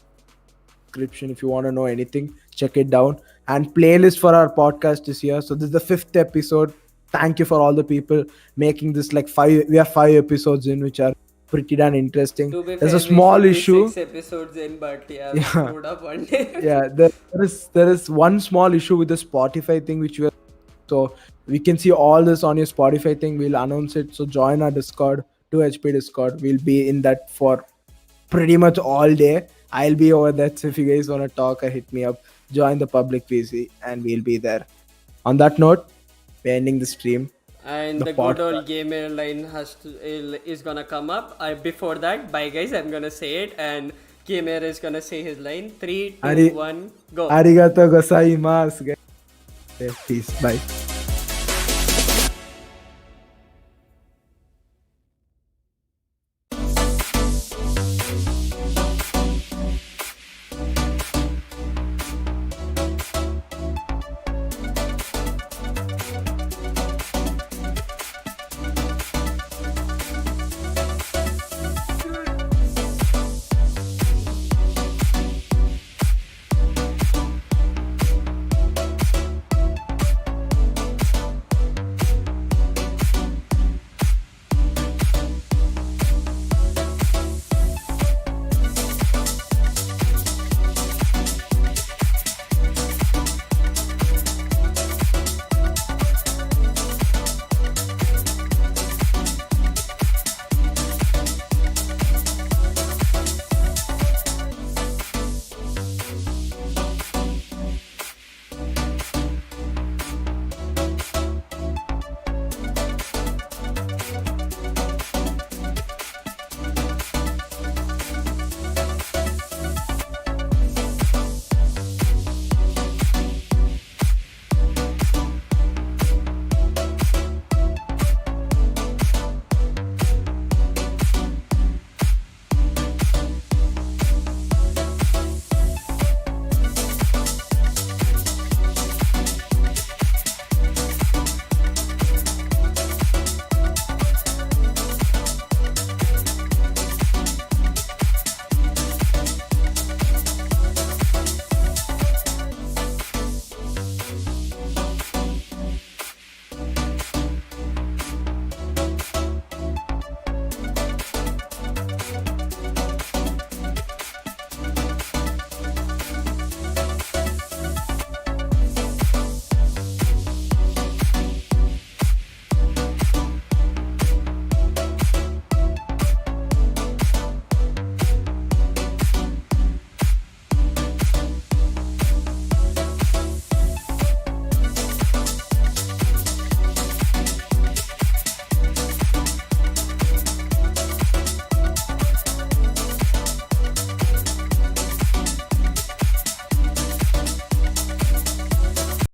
description. If you want to know anything, check it down. And playlist for our podcast is here. So this is the 5th episode. Thank you for all the people making this like 5. We have 5 episodes in, which are pretty damn interesting. To be There's fair, a small we should be issue. 6 episodes in, but yeah, Yeah. we screwed up one day. Yeah, there is one small issue with the Spotify thing which we are, so we can see all this on your Spotify thing. We'll announce it. So join our Discord, 2HP Discord. We'll be in that for pretty much all day. I'll be over there. So if you guys want to talk or hit me up, join the public PC and we'll be there. On that note, we're ending the stream. And the good old gamer line is gonna come up. Before that, bye guys. I'm gonna say it, and gamer is gonna say his line. 3, 2, 1, go. Arigato gozaimasu, guys. Peace. Bye.